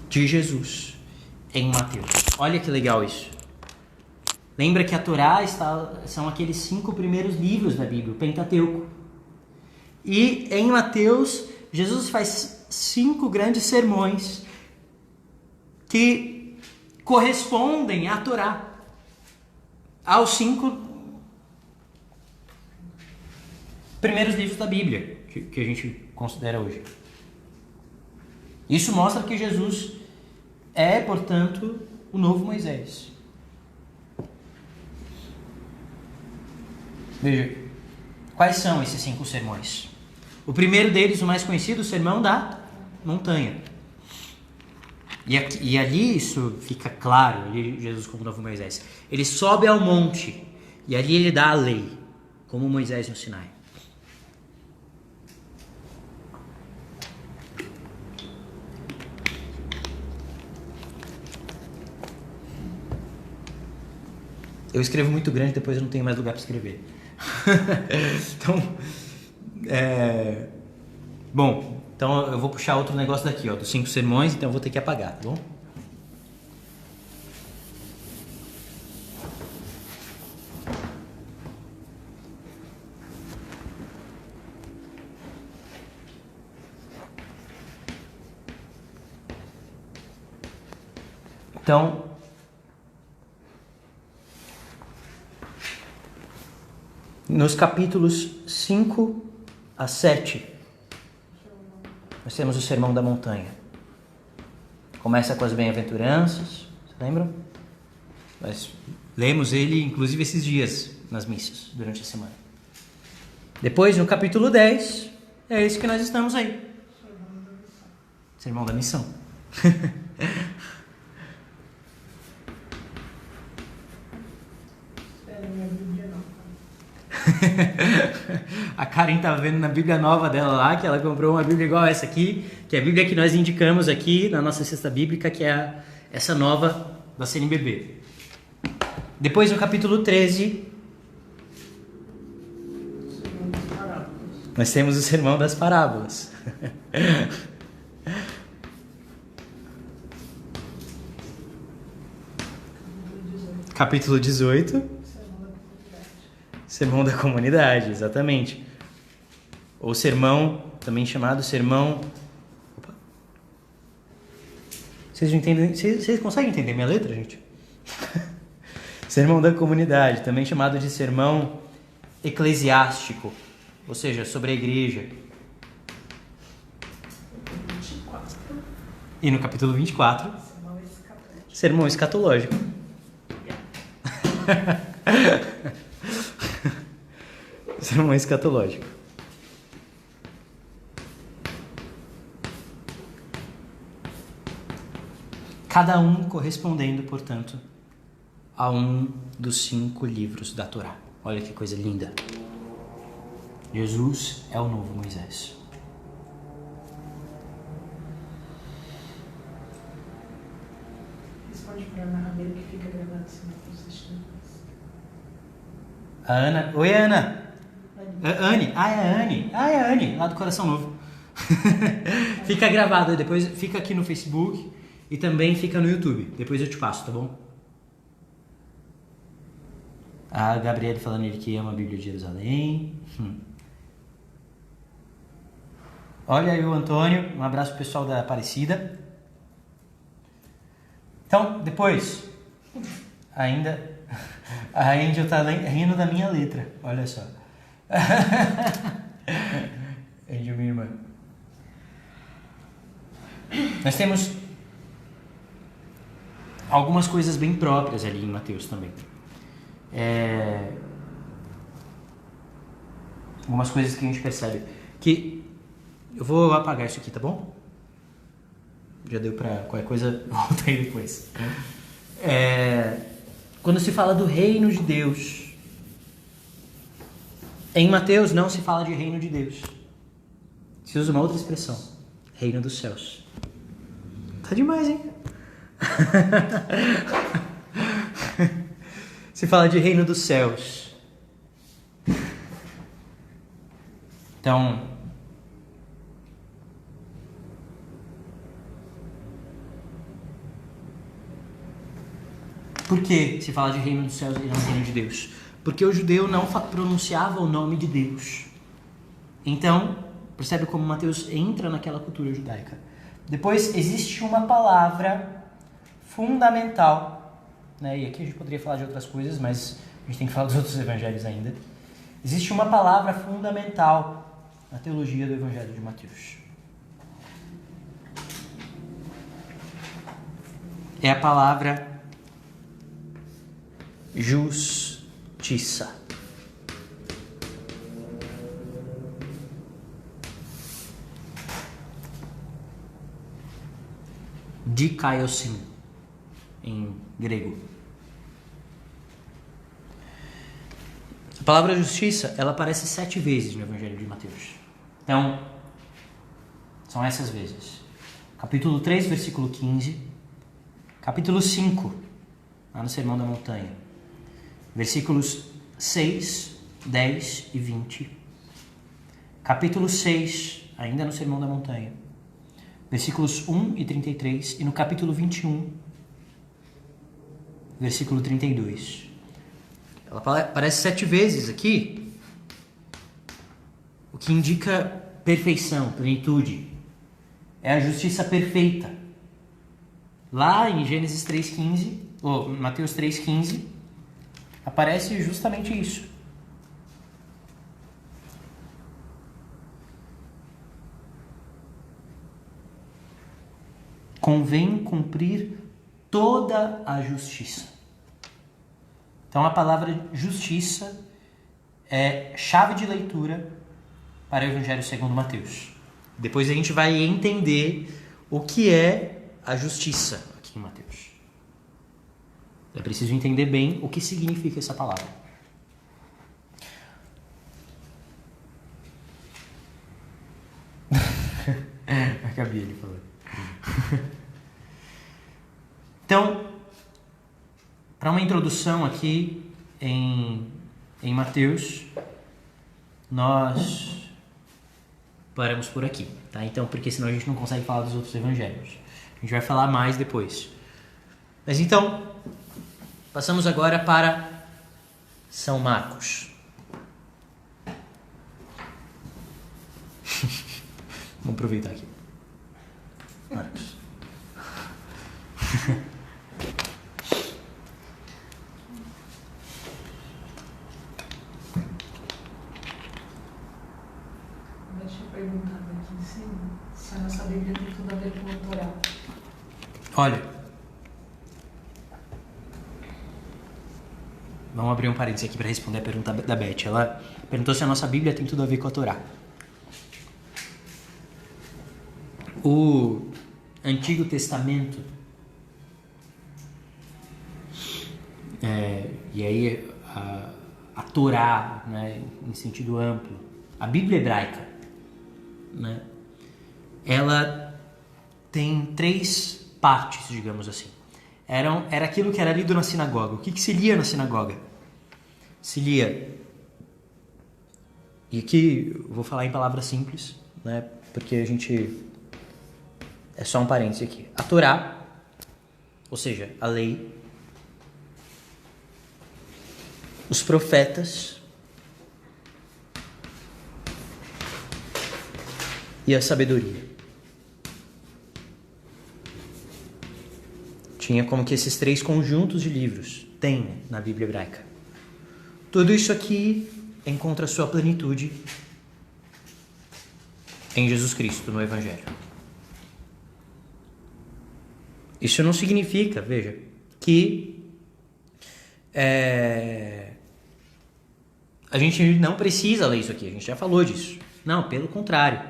de Jesus em Mateus. Olha que legal isso. Lembra que a Torá são aqueles 5 primeiros livros da Bíblia, o Pentateuco. E em Mateus, Jesus faz 5 grandes sermões que correspondem à Torá, aos 5 primeiros livros da Bíblia, que a gente considera hoje. Isso mostra que Jesus é, portanto, o novo Moisés. Veja, quais são esses 5 sermões? O primeiro deles, o mais conhecido, o Sermão da Montanha. E ali isso fica claro, ali Jesus como novo Moisés. Ele sobe ao monte e ali ele dá a lei, como Moisés no Sinai. Eu escrevo muito grande, depois eu não tenho mais lugar para escrever. Então, bom, então eu vou puxar outro negócio daqui, dos 5 sermões, então eu vou ter que apagar, tá bom? Então, nos capítulos 5 a 7, nós temos o Sermão da Montanha. Começa com as bem-aventuranças, vocês lembram? Nós lemos ele, inclusive, esses dias nas missas, durante a semana. Depois, no capítulo 10, é esse que nós estamos aí. Sermão da Missão. A Karen tá vendo na Bíblia nova dela lá, que ela comprou uma Bíblia igual essa aqui, que é a Bíblia que nós indicamos aqui na nossa cesta bíblica, que é essa nova da CNBB. Depois no capítulo 13, nós temos o Sermão das Parábolas. Capítulo 18, Sermão da Comunidade, exatamente. Ou sermão, também chamado sermão... Opa. Vocês entendem? Vocês conseguem entender minha letra, gente? Sermão da Comunidade, também chamado de sermão eclesiástico, ou seja, sobre a igreja. E no capítulo 24, sermão escatológico. Sermão escatológico. Cada um correspondendo, portanto, a um dos 5 livros da Torá. Olha que coisa linda. Jesus é o novo Moisés. Você pode pôr a narradeira que fica gravado assim para os testemunhos. A Ana. Oi, Ana. Anne. Ah, é a Anne. Ah, é a Anne, lá do Coração Novo. Fica gravado, depois fica aqui no Facebook e também fica no YouTube. Depois eu te passo, tá bom? A Gabriele falando ele que ama a Bíblia de Jerusalém. Olha aí o Antônio. Um abraço pro pessoal da Aparecida. Então, depois, ainda a Angel tá rindo da minha letra. Olha só. Angel, minha irmã. Nós temos algumas coisas bem próprias ali em Mateus também. Algumas coisas que a gente percebe. Que eu vou apagar isso aqui, tá bom? Já deu pra qualquer coisa, volta aí depois. Quando se fala do reino de Deus, em Mateus não se fala de reino de Deus. Se usa uma outra expressão, reino dos céus. Tá demais, hein? Se fala de reino dos céus. Então, por que se fala de reino dos céus e não reino de Deus? Porque o judeu não pronunciava o nome de Deus. Então, percebe como Mateus entra naquela cultura judaica. Depois, existe uma palavra fundamental, né? E aqui a gente poderia falar de outras coisas, mas a gente tem que falar dos outros evangelhos ainda. Existe uma palavra fundamental na teologia do evangelho de Mateus. É a palavra justiça. Dikaiosin, em grego. A palavra justiça, ela aparece 7 vezes no Evangelho de Mateus. Então, são essas vezes. Capítulo 3, versículo 15. Capítulo 5, lá no Sermão da Montanha. Versículos 6, 10 e 20. Capítulo 6, ainda no Sermão da Montanha. Versículos 1 e 33. E no capítulo 21, versículo 32. Ela aparece 7 vezes aqui, o que indica perfeição, plenitude. É a justiça perfeita. Lá em Gênesis 3,15, ou Mateus 3,15, aparece justamente isso. Convém cumprir toda a justiça. Então a palavra justiça é chave de leitura para o Evangelho segundo Mateus. Depois a gente vai entender o que é a justiça aqui em Mateus. É preciso entender bem o que significa essa palavra. A Gabi, ele falou. Então, para uma introdução aqui em Mateus, nós paramos por aqui, tá? Então, porque senão a gente não consegue falar dos outros evangelhos. A gente vai falar mais depois. Mas então, passamos agora para São Marcos. Vamos aproveitar aqui. Marcos. Deixa eu perguntar aqui em cima se a nossa Bíblia tem tudo a ver com o Torá. Olha, vamos abrir um parênteses aqui para responder a pergunta da Beth. Ela perguntou se a nossa Bíblia tem tudo a ver com a Torá. O Antigo Testamento, e aí a Torá, né, em sentido amplo, a Bíblia hebraica, né, ela tem 3 partes, digamos assim. Era aquilo que era lido na sinagoga. O que se lia na sinagoga? Se lia, e aqui eu vou falar em palavras simples, né, porque a gente... É só um parêntese aqui. A Torá, ou seja, a lei, os profetas e a sabedoria. Tinha como que esses 3 conjuntos de livros tem na Bíblia hebraica. Tudo isso aqui encontra sua plenitude em Jesus Cristo, no Evangelho. Isso não significa, veja, que a gente não precisa ler isso aqui, a gente já falou disso. Não, pelo contrário.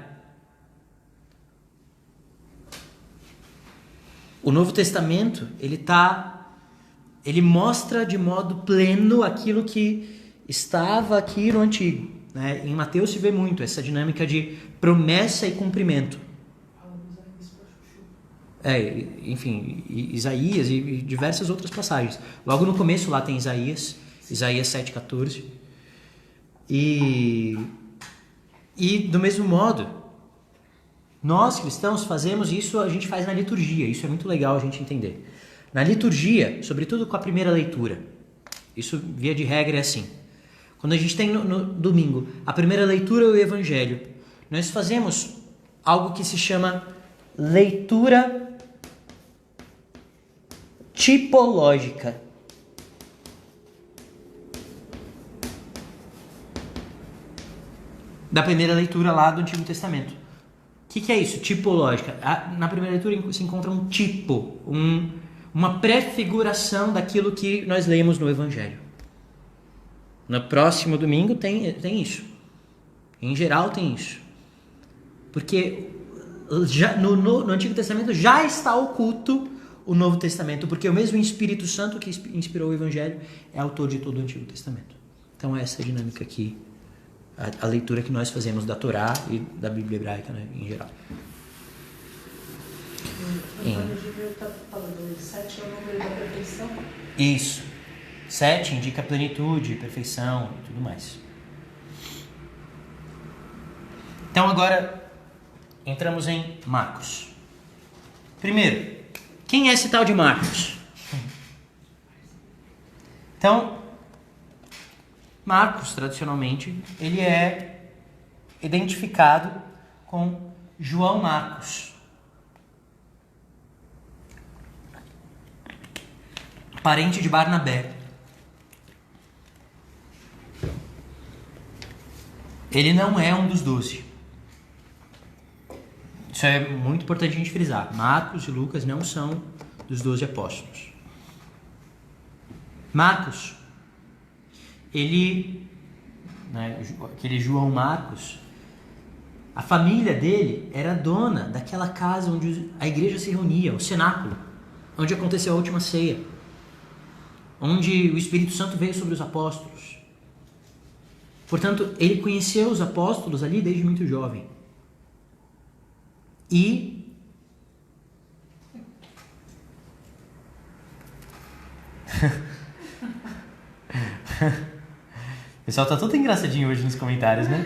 O Novo Testamento, ele mostra de modo pleno aquilo que estava aqui no Antigo, né? Em Mateus se vê muito essa dinâmica de promessa e cumprimento. Enfim, Isaías e diversas outras passagens. Logo no começo lá tem Isaías 7,14. E do mesmo modo, nós cristãos fazemos isso, a gente faz na liturgia. Isso é muito legal a gente entender. Na liturgia, sobretudo com a primeira leitura, isso via de regra é assim. Quando a gente tem no domingo a primeira leitura do Evangelho, nós fazemos algo que se chama leitura tipológica. Da primeira leitura lá do Antigo Testamento. O que é isso? Tipológica. Na primeira leitura se encontra um tipo, uma prefiguração daquilo que nós lemos no Evangelho. No próximo domingo tem isso. Em geral tem isso. Porque já, no Antigo Testamento já está oculto o Novo Testamento, porque o mesmo Espírito Santo que inspirou o Evangelho é autor de todo o Antigo Testamento. Então essa é a dinâmica aqui, a leitura que nós fazemos da Torá e da Bíblia hebraica, né, em geral. Está falando 7 é o número da perfeição? Isso. 7 indica plenitude, perfeição e tudo mais. Então agora entramos em Marcos. Primeiro, quem é esse tal de Marcos? Então, Marcos, tradicionalmente, ele é identificado com João Marcos, parente de Barnabé. Ele não é um dos 12. Isso é muito importante a gente frisar. Marcos e Lucas não são dos 12 apóstolos. Marcos, aquele João Marcos, a família dele era dona daquela casa onde a igreja se reunia, o cenáculo, onde aconteceu a última ceia, onde o Espírito Santo veio sobre os apóstolos. Portanto, ele conheceu os apóstolos ali desde muito jovem. E o pessoal tá todo engraçadinho hoje nos comentários, né?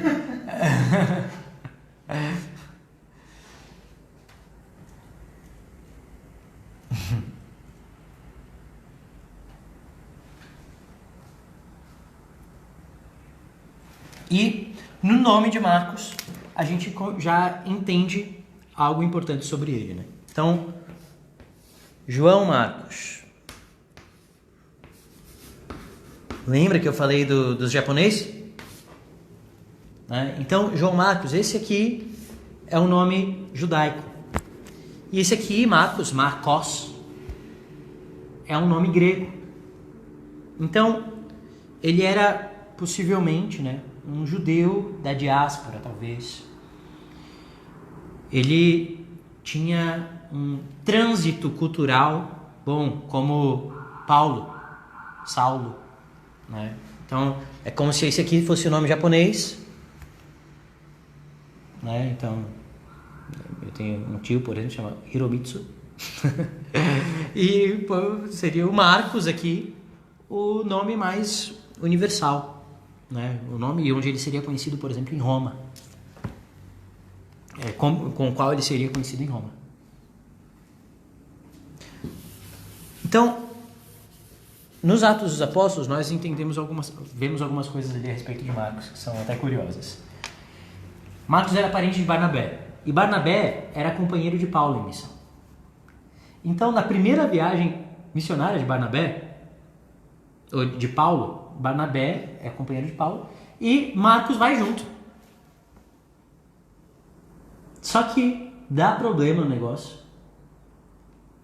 E no nome de Marcos, a gente já entende algo importante sobre ele, né? Então, João Marcos. Lembra que eu falei dos japoneses? Né? Então, João Marcos, esse aqui é um nome judaico. E esse aqui, Marcos, Marcos, é um nome grego. Então, ele era possivelmente, né, um judeu da diáspora, talvez. Ele tinha um trânsito cultural bom, como Saulo, né? Então, é como se esse aqui fosse o nome japonês, né? Então, eu tenho um tio, por exemplo, chama Hiromitsu. E pô, seria o Marcos aqui, o nome mais universal, né? O nome onde ele seria conhecido, por exemplo, em Roma. Com o qual ele seria conhecido em Roma. Então, nos Atos dos Apóstolos, nós vemos algumas coisas ali a respeito de Marcos, que são até curiosas. Marcos era parente de Barnabé, e Barnabé era companheiro de Paulo em missão. Então, na primeira viagem missionária de Barnabé, ou de Paulo, Barnabé é companheiro de Paulo, e Marcos vai junto. Só que dá problema no negócio.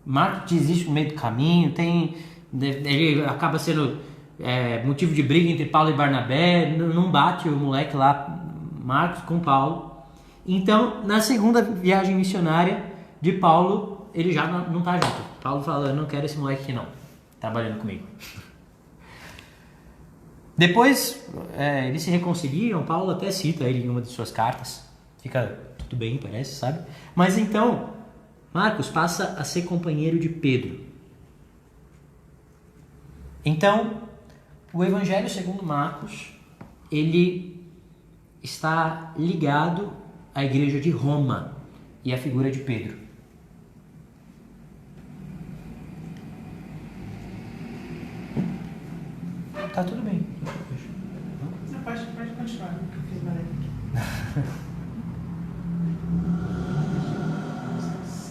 Marcos desiste no meio do caminho, ele acaba sendo motivo de briga entre Paulo e Barnabé, não bate o moleque lá, Marcos com Paulo. Então, na segunda viagem missionária de Paulo, ele já não tá junto. Paulo fala, eu não quero esse moleque aqui não, trabalhando comigo. Depois, eles se reconciliam, Paulo até cita ele em uma de suas cartas, fica tudo bem, parece, sabe? Mas então, Marcos passa a ser companheiro de Pedro. Então, o Evangelho segundo Marcos, ele está ligado à igreja de Roma e à figura de Pedro. Tá tudo bem. Pode continuar, que eu fiz barulho aqui.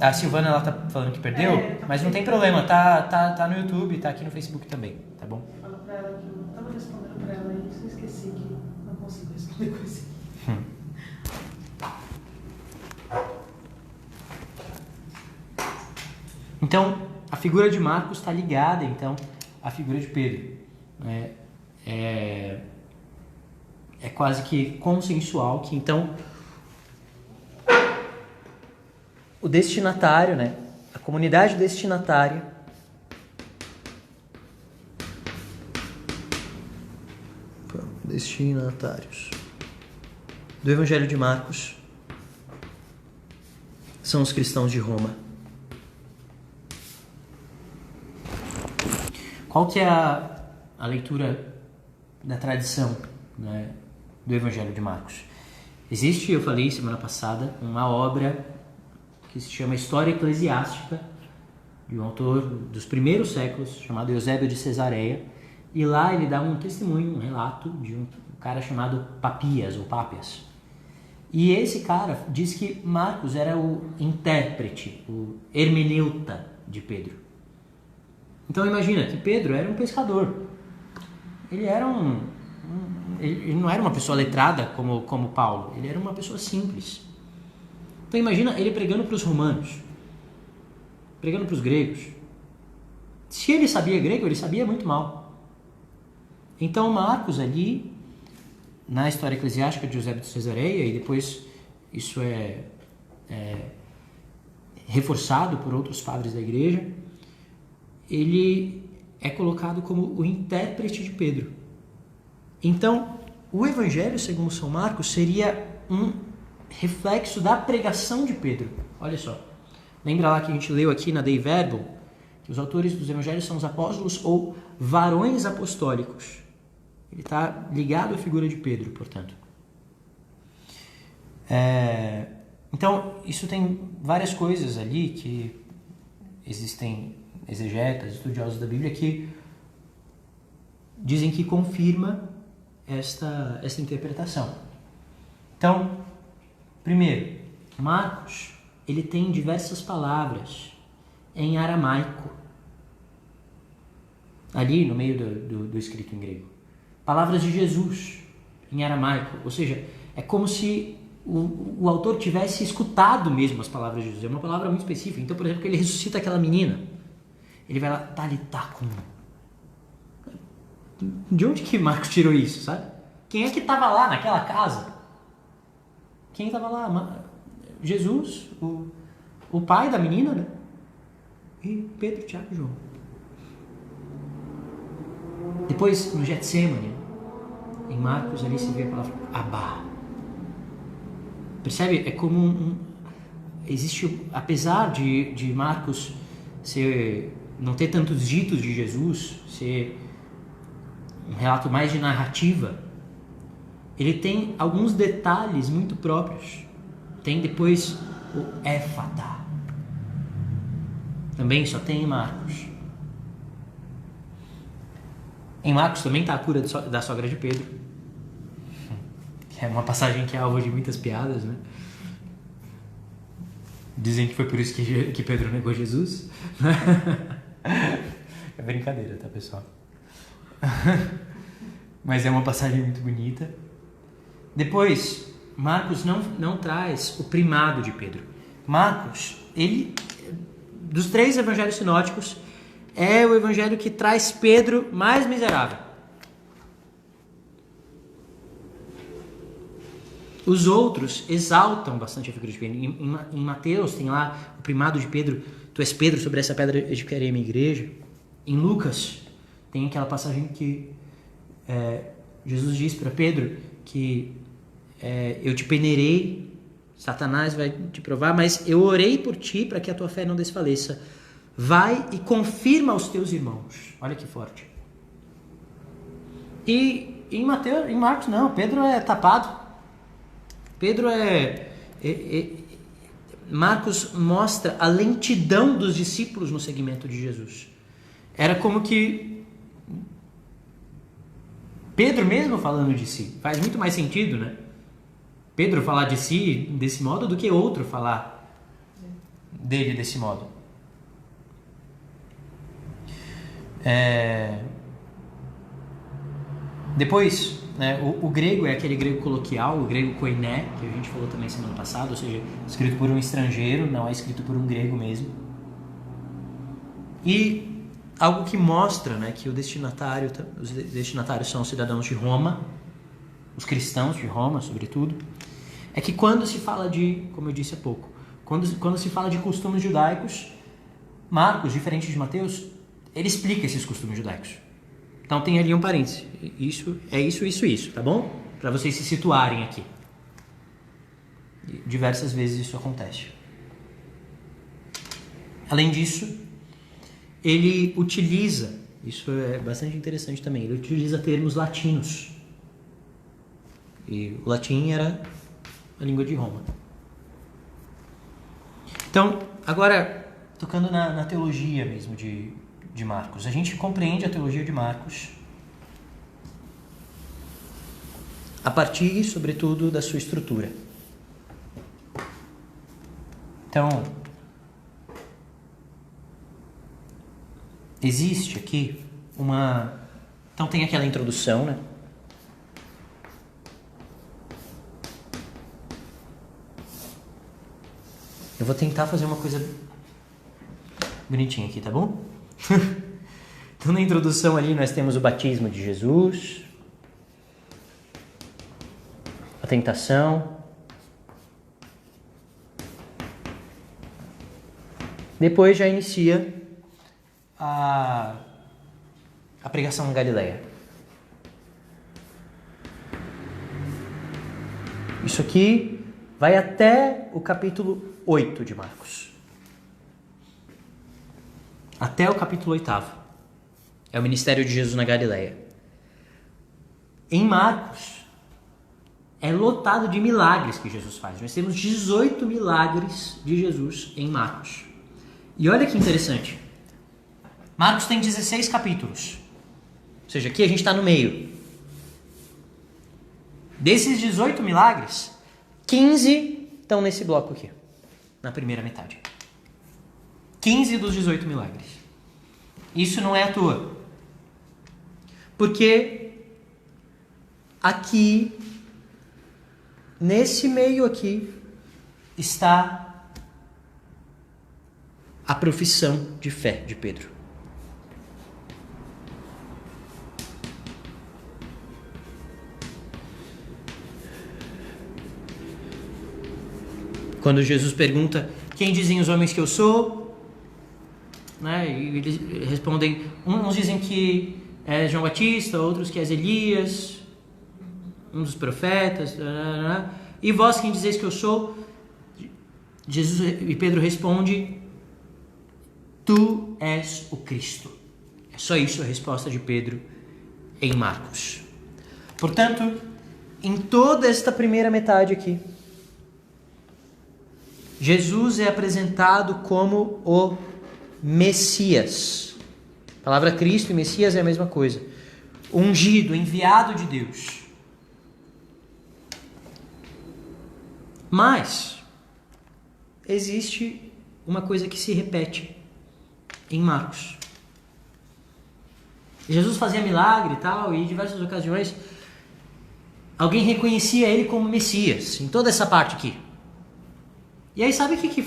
A Silvana, ela tá falando que perdeu, mas não tem problema, tá no YouTube, tá aqui no Facebook também, tá bom? Fala pra ela que eu tava respondendo pra ela e eu esqueci que não consigo responder coisa. Então, a figura de Marcos está ligada, então, à figura de Pedro. É quase que consensual que, então, o destinatário, né, a comunidade destinatária destinatários do Evangelho de Marcos são os cristãos de Roma. Qual que é a leitura da tradição, né, do Evangelho de Marcos? Existe, eu falei semana passada, uma obra que se chama História Eclesiástica, de um autor dos primeiros séculos, chamado Eusébio de Cesareia, e lá ele dá um testemunho, um relato de um cara chamado Papias, ou Pápias. E esse cara diz que Marcos era o intérprete, o hermeneuta de Pedro. Então imagina que Pedro era um pescador. Ele era ele não era uma pessoa letrada como Paulo, ele era uma pessoa simples. Então imagina ele pregando para os romanos, pregando para os gregos. Se ele sabia grego, ele sabia muito mal. Então Marcos ali, na História Eclesiástica de Eusébio de Cesareia, e depois isso é reforçado por outros padres da igreja, ele é colocado como o intérprete de Pedro. Então, o Evangelho segundo São Marcos seria um reflexo da pregação de Pedro. Olha só. Lembra lá que a gente leu aqui na Dei Verbum que os autores dos evangelhos são os apóstolos ou varões apostólicos. Ele está ligado à figura de Pedro, portanto. Então, isso tem várias coisas ali que existem exegetas, estudiosos da Bíblia que dizem que confirma esta interpretação. Então, primeiro, Marcos, ele tem diversas palavras em aramaico, ali no meio do escrito em grego. Palavras de Jesus em aramaico, ou seja, é como se o autor tivesse escutado mesmo as palavras de Jesus. É uma palavra muito específica. Então, por exemplo, ele ressuscita aquela menina. Ele vai lá, Talitakum. De onde que Marcos tirou isso, sabe? Quem é que estava lá naquela casa? Quem estava lá? Jesus, o pai da menina, né? E Pedro, Tiago e João. Depois, no Getsemane, em Marcos, ali se vê a palavra Abá. Percebe? É como existe, apesar de Marcos não ter tantos ditos de Jesus, ser um relato mais de narrativa, ele tem alguns detalhes muito próprios. Tem depois o Éfata. Também só tem em Marcos. Em Marcos também está a cura da sogra de Pedro. Que é uma passagem que é alvo de muitas piadas, né? Dizem que foi por isso que Pedro negou Jesus. É brincadeira, tá, pessoal? Mas é uma passagem muito bonita. Depois, Marcos não traz o primado de Pedro. Marcos, ele, dos 3 evangelhos sinóticos, é o evangelho que traz Pedro mais miserável. Os outros exaltam bastante a figura de Pedro. Em Mateus tem lá o primado de Pedro. Tu és Pedro, sobre essa pedra edificarei a minha igreja. Em Lucas tem aquela passagem que Jesus diz para Pedro que eu te peneirei, Satanás vai te provar, mas eu orei por ti para que a tua fé não desfaleça. Vai e confirma aos teus irmãos. Olha que forte. E em Marcos não, Pedro é tapado. Pedro Marcos mostra a lentidão dos discípulos no seguimento de Jesus. Era como que Pedro mesmo falando de si. Faz muito mais sentido, né? Pedro falar de si desse modo do que outro falar dele desse modo. Depois, né, o grego é aquele grego coloquial, o grego koiné, que a gente falou também semana passada, ou seja, escrito por um estrangeiro, não é escrito por um grego mesmo. E algo que mostra, né, que os destinatários são os cidadãos de Roma, os cristãos de Roma, sobretudo, é que quando se fala como eu disse há pouco, quando se fala de costumes judaicos, Marcos, diferente de Mateus, ele explica esses costumes judaicos. Então tem ali um parêntese. Isso, tá bom? Para vocês se situarem aqui. Diversas vezes isso acontece. Além disso, ele utiliza, isso é bastante interessante também, ele utiliza termos latinos. E o latim era a língua de Roma. Então, agora, tocando na teologia mesmo de Marcos. A gente compreende a teologia de Marcos a partir, sobretudo, da sua estrutura. Então, existe aqui Então tem aquela introdução, né? Eu vou tentar fazer uma coisa bonitinha aqui, tá bom? Então na introdução ali nós temos o batismo de Jesus, a tentação, depois já inicia a pregação na Galileia. Isso aqui vai até o capítulo 8 de Marcos. Até o capítulo 8. É o ministério de Jesus na Galileia. Em Marcos, é lotado de milagres que Jesus faz. Nós temos 18 milagres de Jesus em Marcos. E olha que interessante. Marcos tem 16 capítulos. Ou seja, aqui a gente está no meio. Desses 18 milagres, 15 estão nesse bloco aqui, na primeira metade. 15 dos 18 milagres. Isso não é à toa. Porque aqui, nesse meio aqui, está a profissão de fé de Pedro. Quando Jesus pergunta, quem dizem os homens que eu sou? Né? E eles respondem, uns dizem que é João Batista, outros que é Elias, um dos profetas. E vós quem dizeis que eu sou? Jesus e Pedro responde, tu és o Cristo. É só isso a resposta de Pedro em Marcos. Portanto, em toda esta primeira metade aqui, Jesus é apresentado como o Messias. A palavra Cristo e Messias é a mesma coisa. Ungido, enviado de Deus. Mas existe uma coisa que se repete em Marcos. Jesus fazia milagre e tal, e em diversas ocasiões alguém reconhecia ele como Messias, em toda essa parte aqui. E aí sabe o que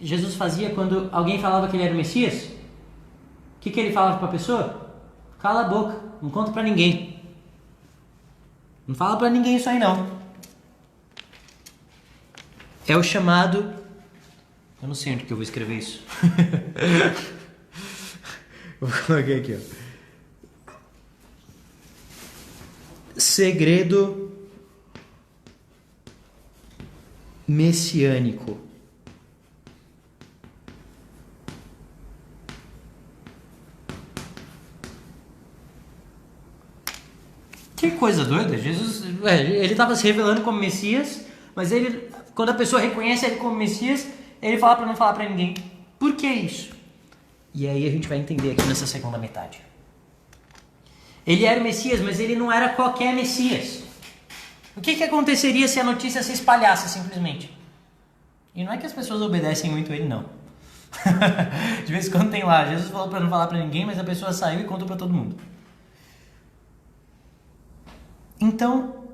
Jesus fazia quando alguém falava que ele era o Messias? O que ele falava para a pessoa? Cala a boca, não conta para ninguém. Não fala para ninguém isso aí não. É o chamado... Eu não sei onde que eu vou escrever isso. Vou colocar aqui, ó. Segredo messiânico. Que coisa doida. Jesus, ele estava se revelando como Messias, mas ele, quando a pessoa reconhece ele como Messias, ele fala para não falar para ninguém. Por que isso? E aí a gente vai entender aqui nessa segunda metade. Ele era o Messias, mas ele não era qualquer Messias. O que aconteceria se a notícia se espalhasse simplesmente? E não é que as pessoas obedecem muito ele, não. De vez em quando tem lá, Jesus falou para não falar para ninguém, mas a pessoa saiu e contou para todo mundo. Então,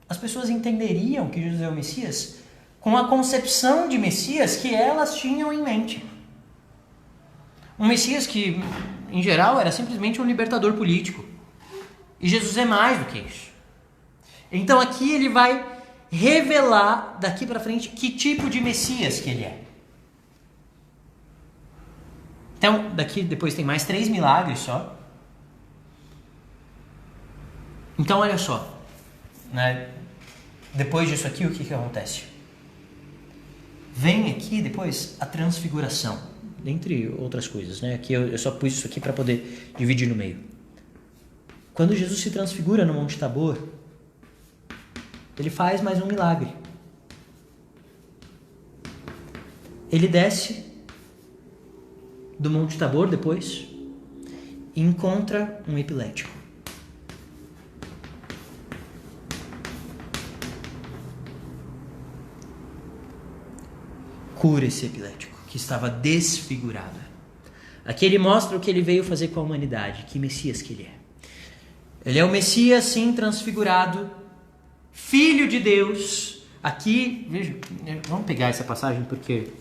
as pessoas entenderiam que Jesus é o Messias com a concepção de Messias que elas tinham em mente. Um Messias que, em geral, era simplesmente um libertador político. E Jesus é mais do que isso. Então aqui ele vai revelar daqui para frente que tipo de Messias que ele é. Então, daqui depois tem mais 3 milagres só. Então, olha só. Né? Depois disso aqui, o que acontece? Vem aqui depois a transfiguração. Dentre outras coisas. Né? Aqui eu só pus isso aqui para poder dividir no meio. Quando Jesus se transfigura no Monte Tabor, ele faz mais um milagre. Ele desce do Monte Tabor depois e encontra um epilético. Cura esse epilético que estava desfigurado. Aqui ele mostra o que ele veio fazer com a humanidade, que Messias que ele é. Ele é o Messias, sim, transfigurado, Filho de Deus. Aqui, veja, vamos pegar essa passagem porque...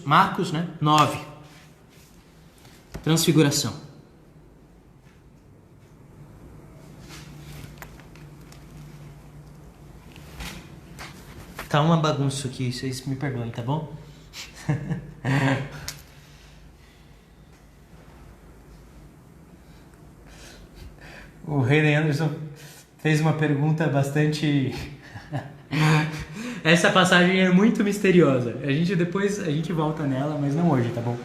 Marcos, né? 9. Transfiguração. Tá uma bagunça aqui, vocês me perdoem, tá bom? O Rei Anderson fez uma pergunta bastante... Essa passagem é muito misteriosa. A gente volta nela, mas não hoje, tá bom?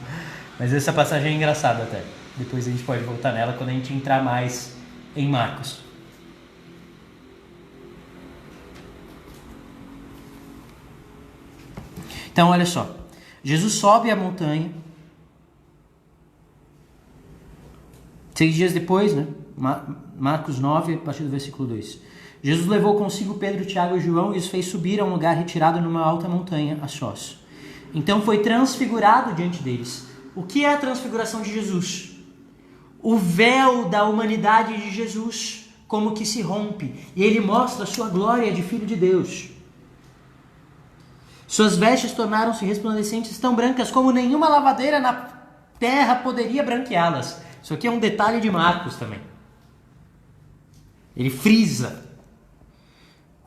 Mas essa passagem é engraçada até. Depois a gente pode voltar nela quando a gente entrar mais em Marcos. Então, olha só. Jesus sobe a montanha. 6 dias depois, né? Marcos 9, a partir do versículo 2. Jesus levou consigo Pedro, Tiago e João e os fez subir a um lugar retirado numa alta montanha, a sós. Então foi transfigurado diante deles. O que é a transfiguração de Jesus? O véu da humanidade de Jesus, como que se rompe, e ele mostra a sua glória de Filho de Deus. Suas vestes tornaram-se resplandecentes, tão brancas como nenhuma lavadeira na terra poderia branqueá-las. Isso aqui é um detalhe de Marcos também. Ele frisa.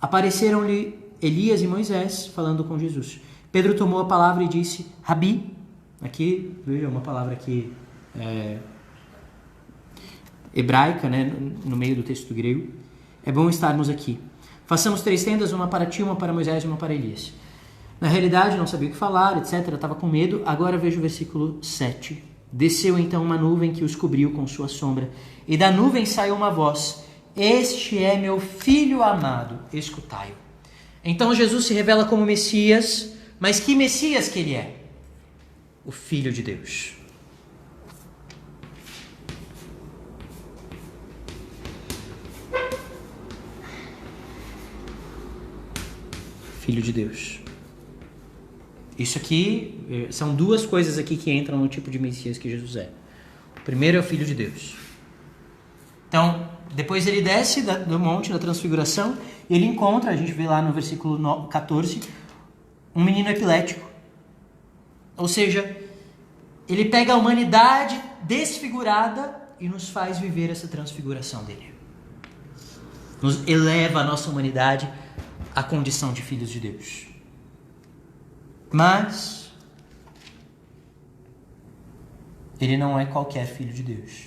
Apareceram-lhe Elias e Moisés falando com Jesus. Pedro tomou a palavra e disse, Rabi, aqui, veja uma palavra aqui hebraica, né, no meio do texto grego. É bom estarmos aqui. Façamos 3 tendas, uma para ti, uma para Moisés e uma para Elias. Na realidade, não sabia o que falar, etc. Estava com medo. Agora veja o versículo 7. Desceu então uma nuvem que os cobriu com sua sombra. E da nuvem saiu uma voz. Este é meu filho amado, escutai-o. Então Jesus se revela como Messias. Mas que Messias que ele é? O Filho de Deus. Filho de Deus. Isso aqui, são 2 coisas aqui que entram no tipo de Messias que Jesus é. O primeiro é o Filho de Deus. Então, depois ele desce do monte da transfiguração e ele encontra, a gente vê lá no versículo 14, um menino epilético. Ou seja, ele pega a humanidade desfigurada e nos faz viver essa transfiguração dele. Nos eleva a nossa humanidade à condição de filhos de Deus. Mas ele não é qualquer filho de Deus.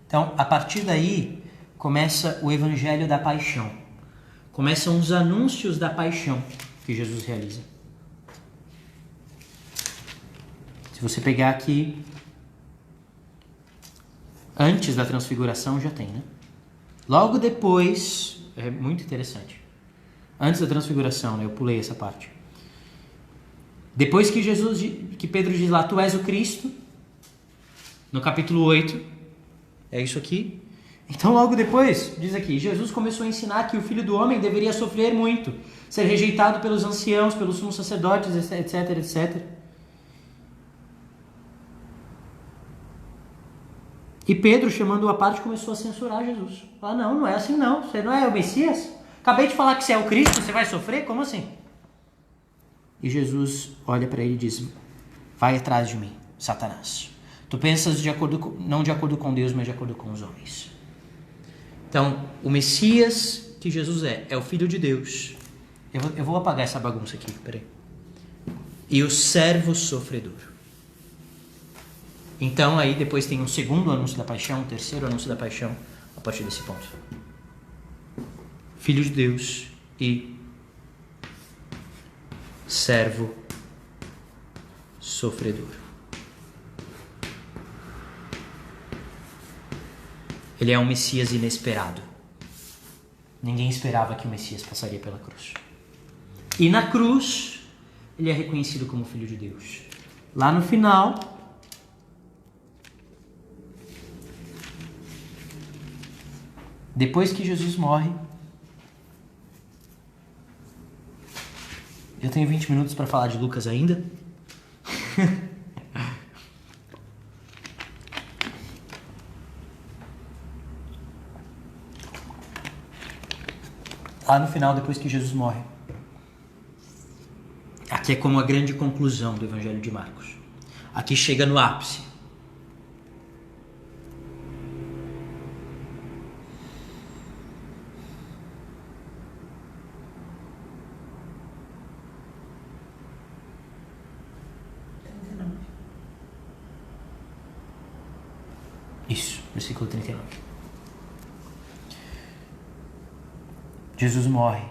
Então, a partir daí, começa o evangelho da paixão. Começam os anúncios da paixão que Jesus realiza. Se você pegar aqui, antes da transfiguração já tem, né? Logo depois, é muito interessante. Antes da transfiguração, né? Eu pulei essa parte. Depois que Pedro diz lá, tu és o Cristo, no capítulo 8, é isso aqui. Então logo depois, diz aqui, Jesus começou a ensinar que o Filho do Homem deveria sofrer muito, ser rejeitado pelos anciãos, pelos sumos sacerdotes, etc, etc. E Pedro, chamando-o à parte, começou a censurar Jesus. Fala, não é assim não, você não é o Messias? Acabei de falar que você é o Cristo, você vai sofrer? Como assim? E Jesus olha para ele e diz, vai atrás de mim, Satanás. Tu pensas não de acordo com Deus, mas de acordo com os homens. Então, o Messias que Jesus é o Filho de Deus. Eu vou apagar essa bagunça aqui, peraí. E o servo sofredor. Então, aí depois tem um segundo anúncio da paixão, um terceiro anúncio da paixão, a partir desse ponto. Filho de Deus e servo sofredor. Ele é um Messias inesperado. Ninguém esperava que o Messias passaria pela cruz. E na cruz, ele é reconhecido como Filho de Deus. Lá no final, depois que Jesus morre, eu tenho 20 minutos para falar de Lucas ainda. Lá no final, depois que Jesus morre. Aqui é como a grande conclusão do Evangelho de Marcos. Aqui chega no ápice. Isso, versículo 39. Jesus morre.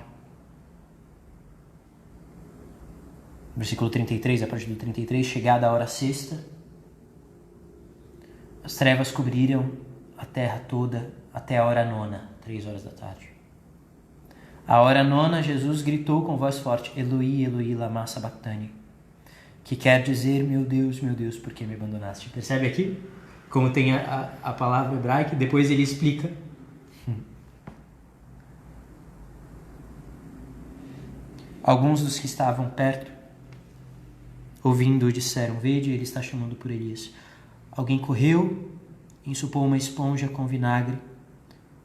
Versículo 33, a partir do 33, chegada a hora sexta, as trevas cobriram a terra toda até a hora nona, 3 horas da tarde. A hora nona, Jesus gritou com voz forte, Eloi, Eloi, lama sabachthani, que quer dizer, meu Deus, por que me abandonaste? Percebe aqui? Como tem a palavra hebraica, depois ele explica. Alguns dos que estavam perto, ouvindo, disseram, vede, ele está chamando por Elias. Alguém correu, ensopou uma esponja com vinagre,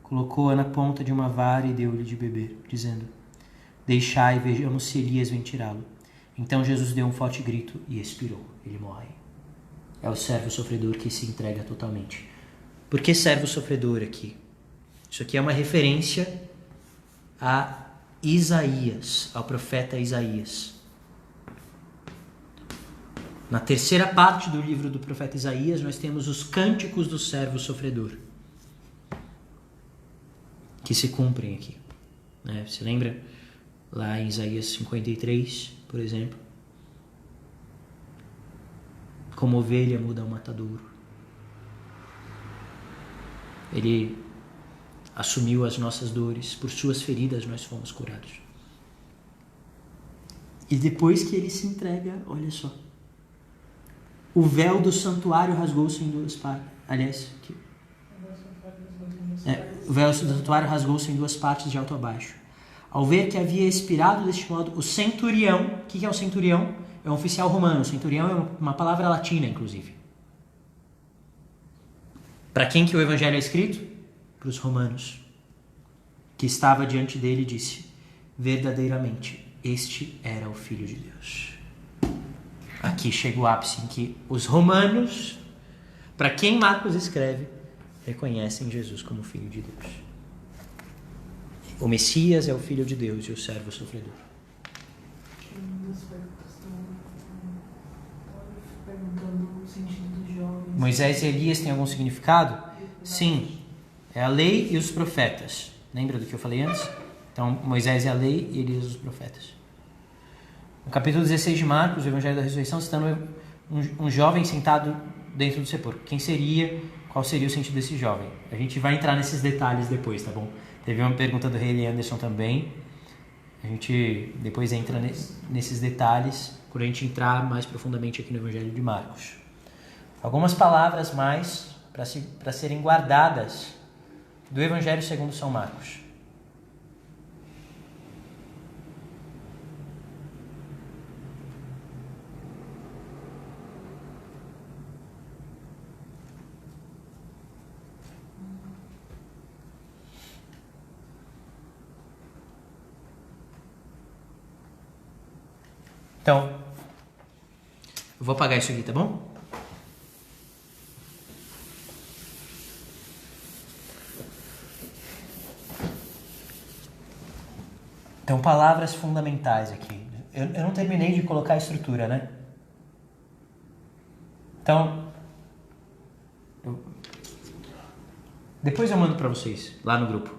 colocou-a na ponta de uma vara e deu-lhe de beber, dizendo, deixai e vejamos se Elias vem tirá-lo. Então Jesus deu um forte grito e expirou. Ele morre. É o servo sofredor que se entrega totalmente. Por que servo sofredor aqui? Isso aqui é uma referência a Isaías, ao profeta Isaías. Na terceira parte do livro do profeta Isaías, nós temos os cânticos do servo sofredor, que se cumprem aqui. Você lembra? Lá em Isaías 53, por exemplo. Como ovelha muda ao matadouro. Ele assumiu as nossas dores, por suas feridas nós fomos curados. E depois que ele se entrega, olha só, o véu do santuário rasgou-se em duas partes. Aliás, o véu do santuário rasgou-se em duas partes, de alto a baixo. Ao ver que havia expirado deste modo, o centurião, o que é o centurião? É um oficial romano. O centurião é uma palavra latina, inclusive. Para quem que o evangelho é escrito? Para os romanos. Que estava diante dele e disse, verdadeiramente, este era o Filho de Deus. Aqui chega o ápice em que os romanos, para quem Marcos escreve, reconhecem Jesus como Filho de Deus. O Messias é o Filho de Deus e o servo sofredor. Perguntando o sentido dos jovens. Moisés e Elias têm algum significado? Sim. É a lei e os profetas. Lembra do que eu falei antes? Então, Moisés é a lei e Elias os profetas. No capítulo 16 de Marcos, o Evangelho da Ressurreição, citando um jovem sentado dentro do sepulcro. Quem seria? Qual seria o sentido desse jovem? A gente vai entrar nesses detalhes depois, tá bom? Teve uma pergunta do Haley Anderson também. A gente depois entra nesses detalhes, por a gente entrar mais profundamente aqui no Evangelho de Marcos. Algumas palavras mais para serem guardadas do Evangelho segundo São Marcos. Então, eu vou apagar isso aqui, tá bom? Então, palavras fundamentais aqui. Eu não terminei de colocar a estrutura, né? Então, depois eu mando para vocês, lá no grupo.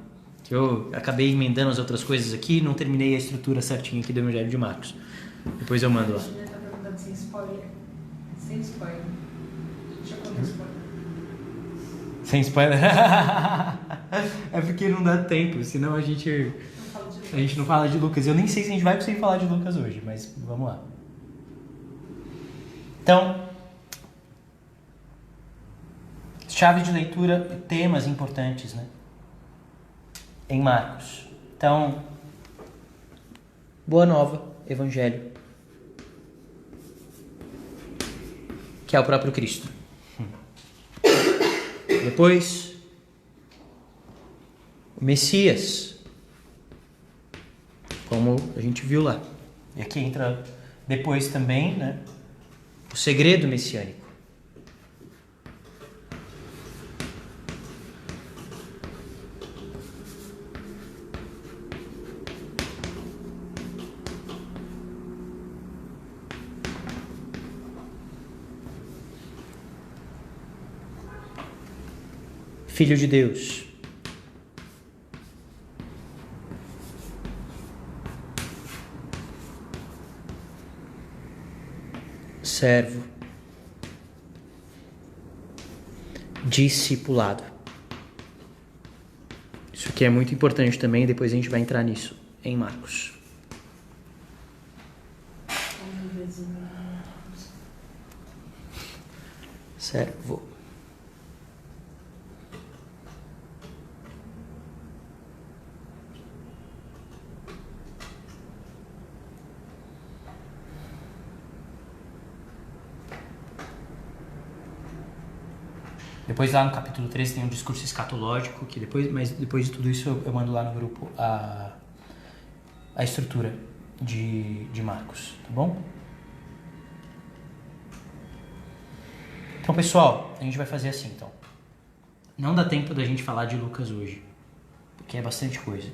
Eu acabei emendando as outras coisas aqui, não terminei a estrutura certinha aqui do Evangelho de Marcos. Depois eu mando lá. A gente está perguntando sem spoiler. Sem spoiler. Já contou spoiler. Sem spoiler? É porque não dá tempo, senão a gente não fala de Lucas. Eu nem sei se a gente vai conseguir falar de Lucas hoje, mas vamos lá. Então, chave de leitura, temas importantes, né? Em Marcos. Então, Boa Nova, Evangelho, que é o próprio Cristo. Depois, o Messias, como a gente viu lá. E aqui entra depois também, né, o segredo messiânico. Filho de Deus. servo, discipulado. Isso aqui é muito importante também, depois a gente vai entrar nisso em Marcos. Servo. Depois lá no capítulo 13 tem um discurso escatológico, mas depois de tudo isso eu mando lá no grupo a estrutura de Marcos, tá bom? Então, pessoal, a gente vai fazer assim, então. Não dá tempo da gente falar de Lucas hoje, porque é bastante coisa.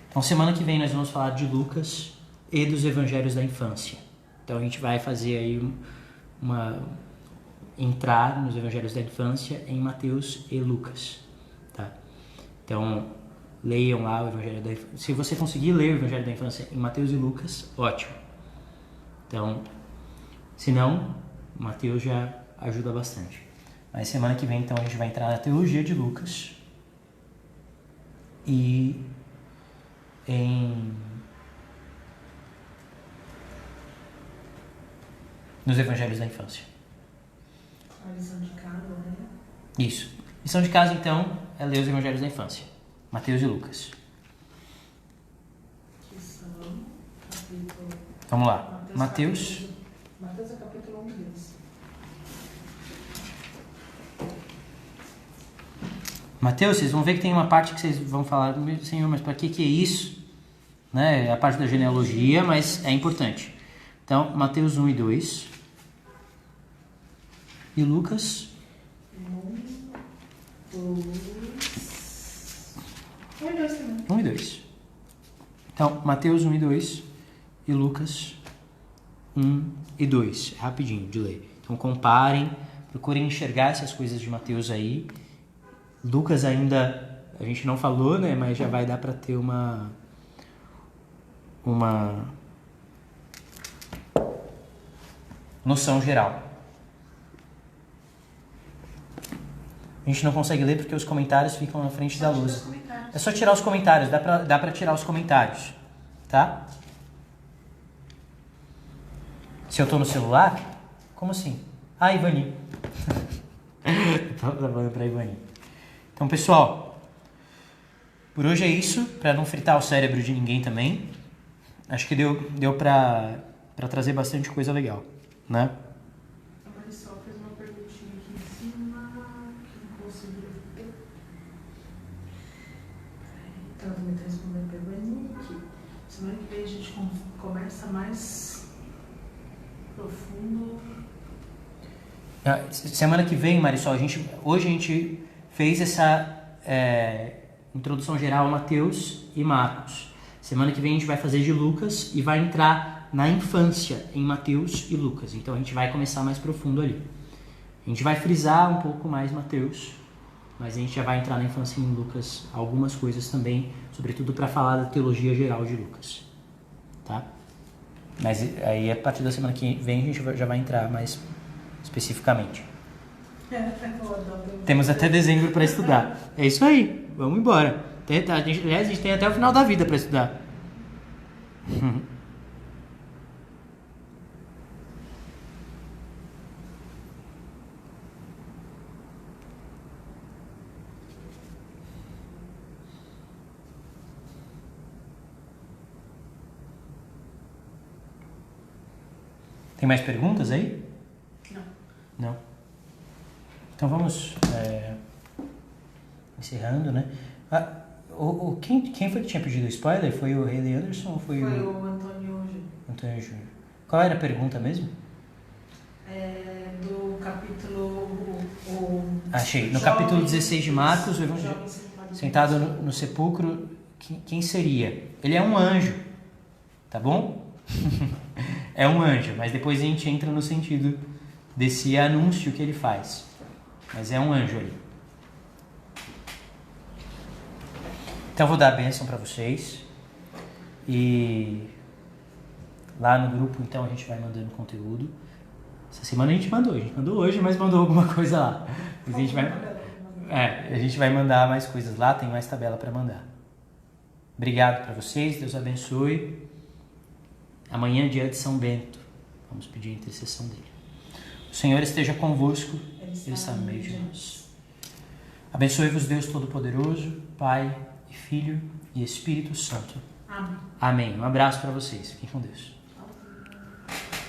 Então, semana que vem nós vamos falar de Lucas e dos evangelhos da infância. Então, a gente vai fazer aí entrar nos evangelhos da infância em Mateus e Lucas, tá? Então, leiam lá o evangelho da infância. Se você conseguir ler o evangelho da infância em Mateus e Lucas, ótimo. Então, se não, Mateus já ajuda bastante. Mas semana que vem, então, a gente vai entrar na teologia de Lucas e nos evangelhos da infância. A lição de casa, né? Isso. Lição de casa, então, é ler os evangelhos da infância. Mateus e Lucas. Que são capítulo... Vamos lá. Mateus é capítulo 1 deles. Mateus, vocês vão ver que tem uma parte que vocês vão falar, Senhor, mas para que é isso? Né? É a parte da genealogia, mas é importante. Então, Mateus 1 e 2. E Lucas? 1 e 2 também. 1 e 2. Então, Mateus 1 e 2 e Lucas 1 e 2. É rapidinho de ler. Então, comparem, procurem enxergar essas coisas de Mateus aí. Lucas ainda, a gente não falou, né? Mas já vai dar para ter uma noção geral. A gente não consegue ler porque os comentários ficam na frente da luz. É só tirar os comentários, dá pra tirar os comentários, tá? Se eu tô no celular? Como assim? Ah, Ivani. Tava falando pra Ivani. Então, pessoal, por hoje é isso, pra não fritar o cérebro de ninguém também. Acho que deu pra trazer bastante coisa legal, né? A Marisol fez uma perguntinha aqui em cima que não consegui ver. Ela também está respondendo a pergunta. Semana que vem a gente conversa mais profundo. Semana que vem, Marisol, hoje a gente fez essa introdução geral a Mateus e Marcos. Semana que vem a gente vai fazer de Lucas e vai entrar na infância em Mateus e Lucas. Então a gente vai começar mais profundo ali. A gente vai frisar um pouco mais Mateus, mas a gente já vai entrar na infância em Lucas, algumas coisas também, sobretudo para falar da teologia geral de Lucas. Tá? Mas aí a partir da semana que vem a gente já vai entrar mais especificamente. Temos até dezembro para estudar. É isso aí, vamos embora. A gente tem até o final da vida para estudar. Tem mais perguntas aí? Não. Então vamos encerrando, né? Quem foi que tinha pedido spoiler? Foi o Haley Anderson ou foi o Antônio Júnior? Antônio Júnior. Qual era a pergunta mesmo? Do capítulo... Achei. No capítulo 16 de Marcos, o Evangelho sentado no sepulcro, quem seria? Ele é um anjo, tá bom? É um anjo, mas depois a gente entra no sentido desse anúncio que ele faz. Mas é um anjo ali. Então vou dar a bênção para vocês. E lá no grupo, então, a gente vai mandando conteúdo. Essa semana a gente mandou hoje, mas mandou alguma coisa lá. Mas a gente vai mandar mais coisas lá, tem mais tabela para mandar. Obrigado para vocês, Deus abençoe. Amanhã é dia de São Bento, vamos pedir a intercessão dele. O Senhor esteja convosco, Ele está no meio de nós. Abençoe-vos Deus Todo-Poderoso, Pai e Filho e Espírito Santo. Amém. Amém. Um abraço para vocês, fiquem com Deus.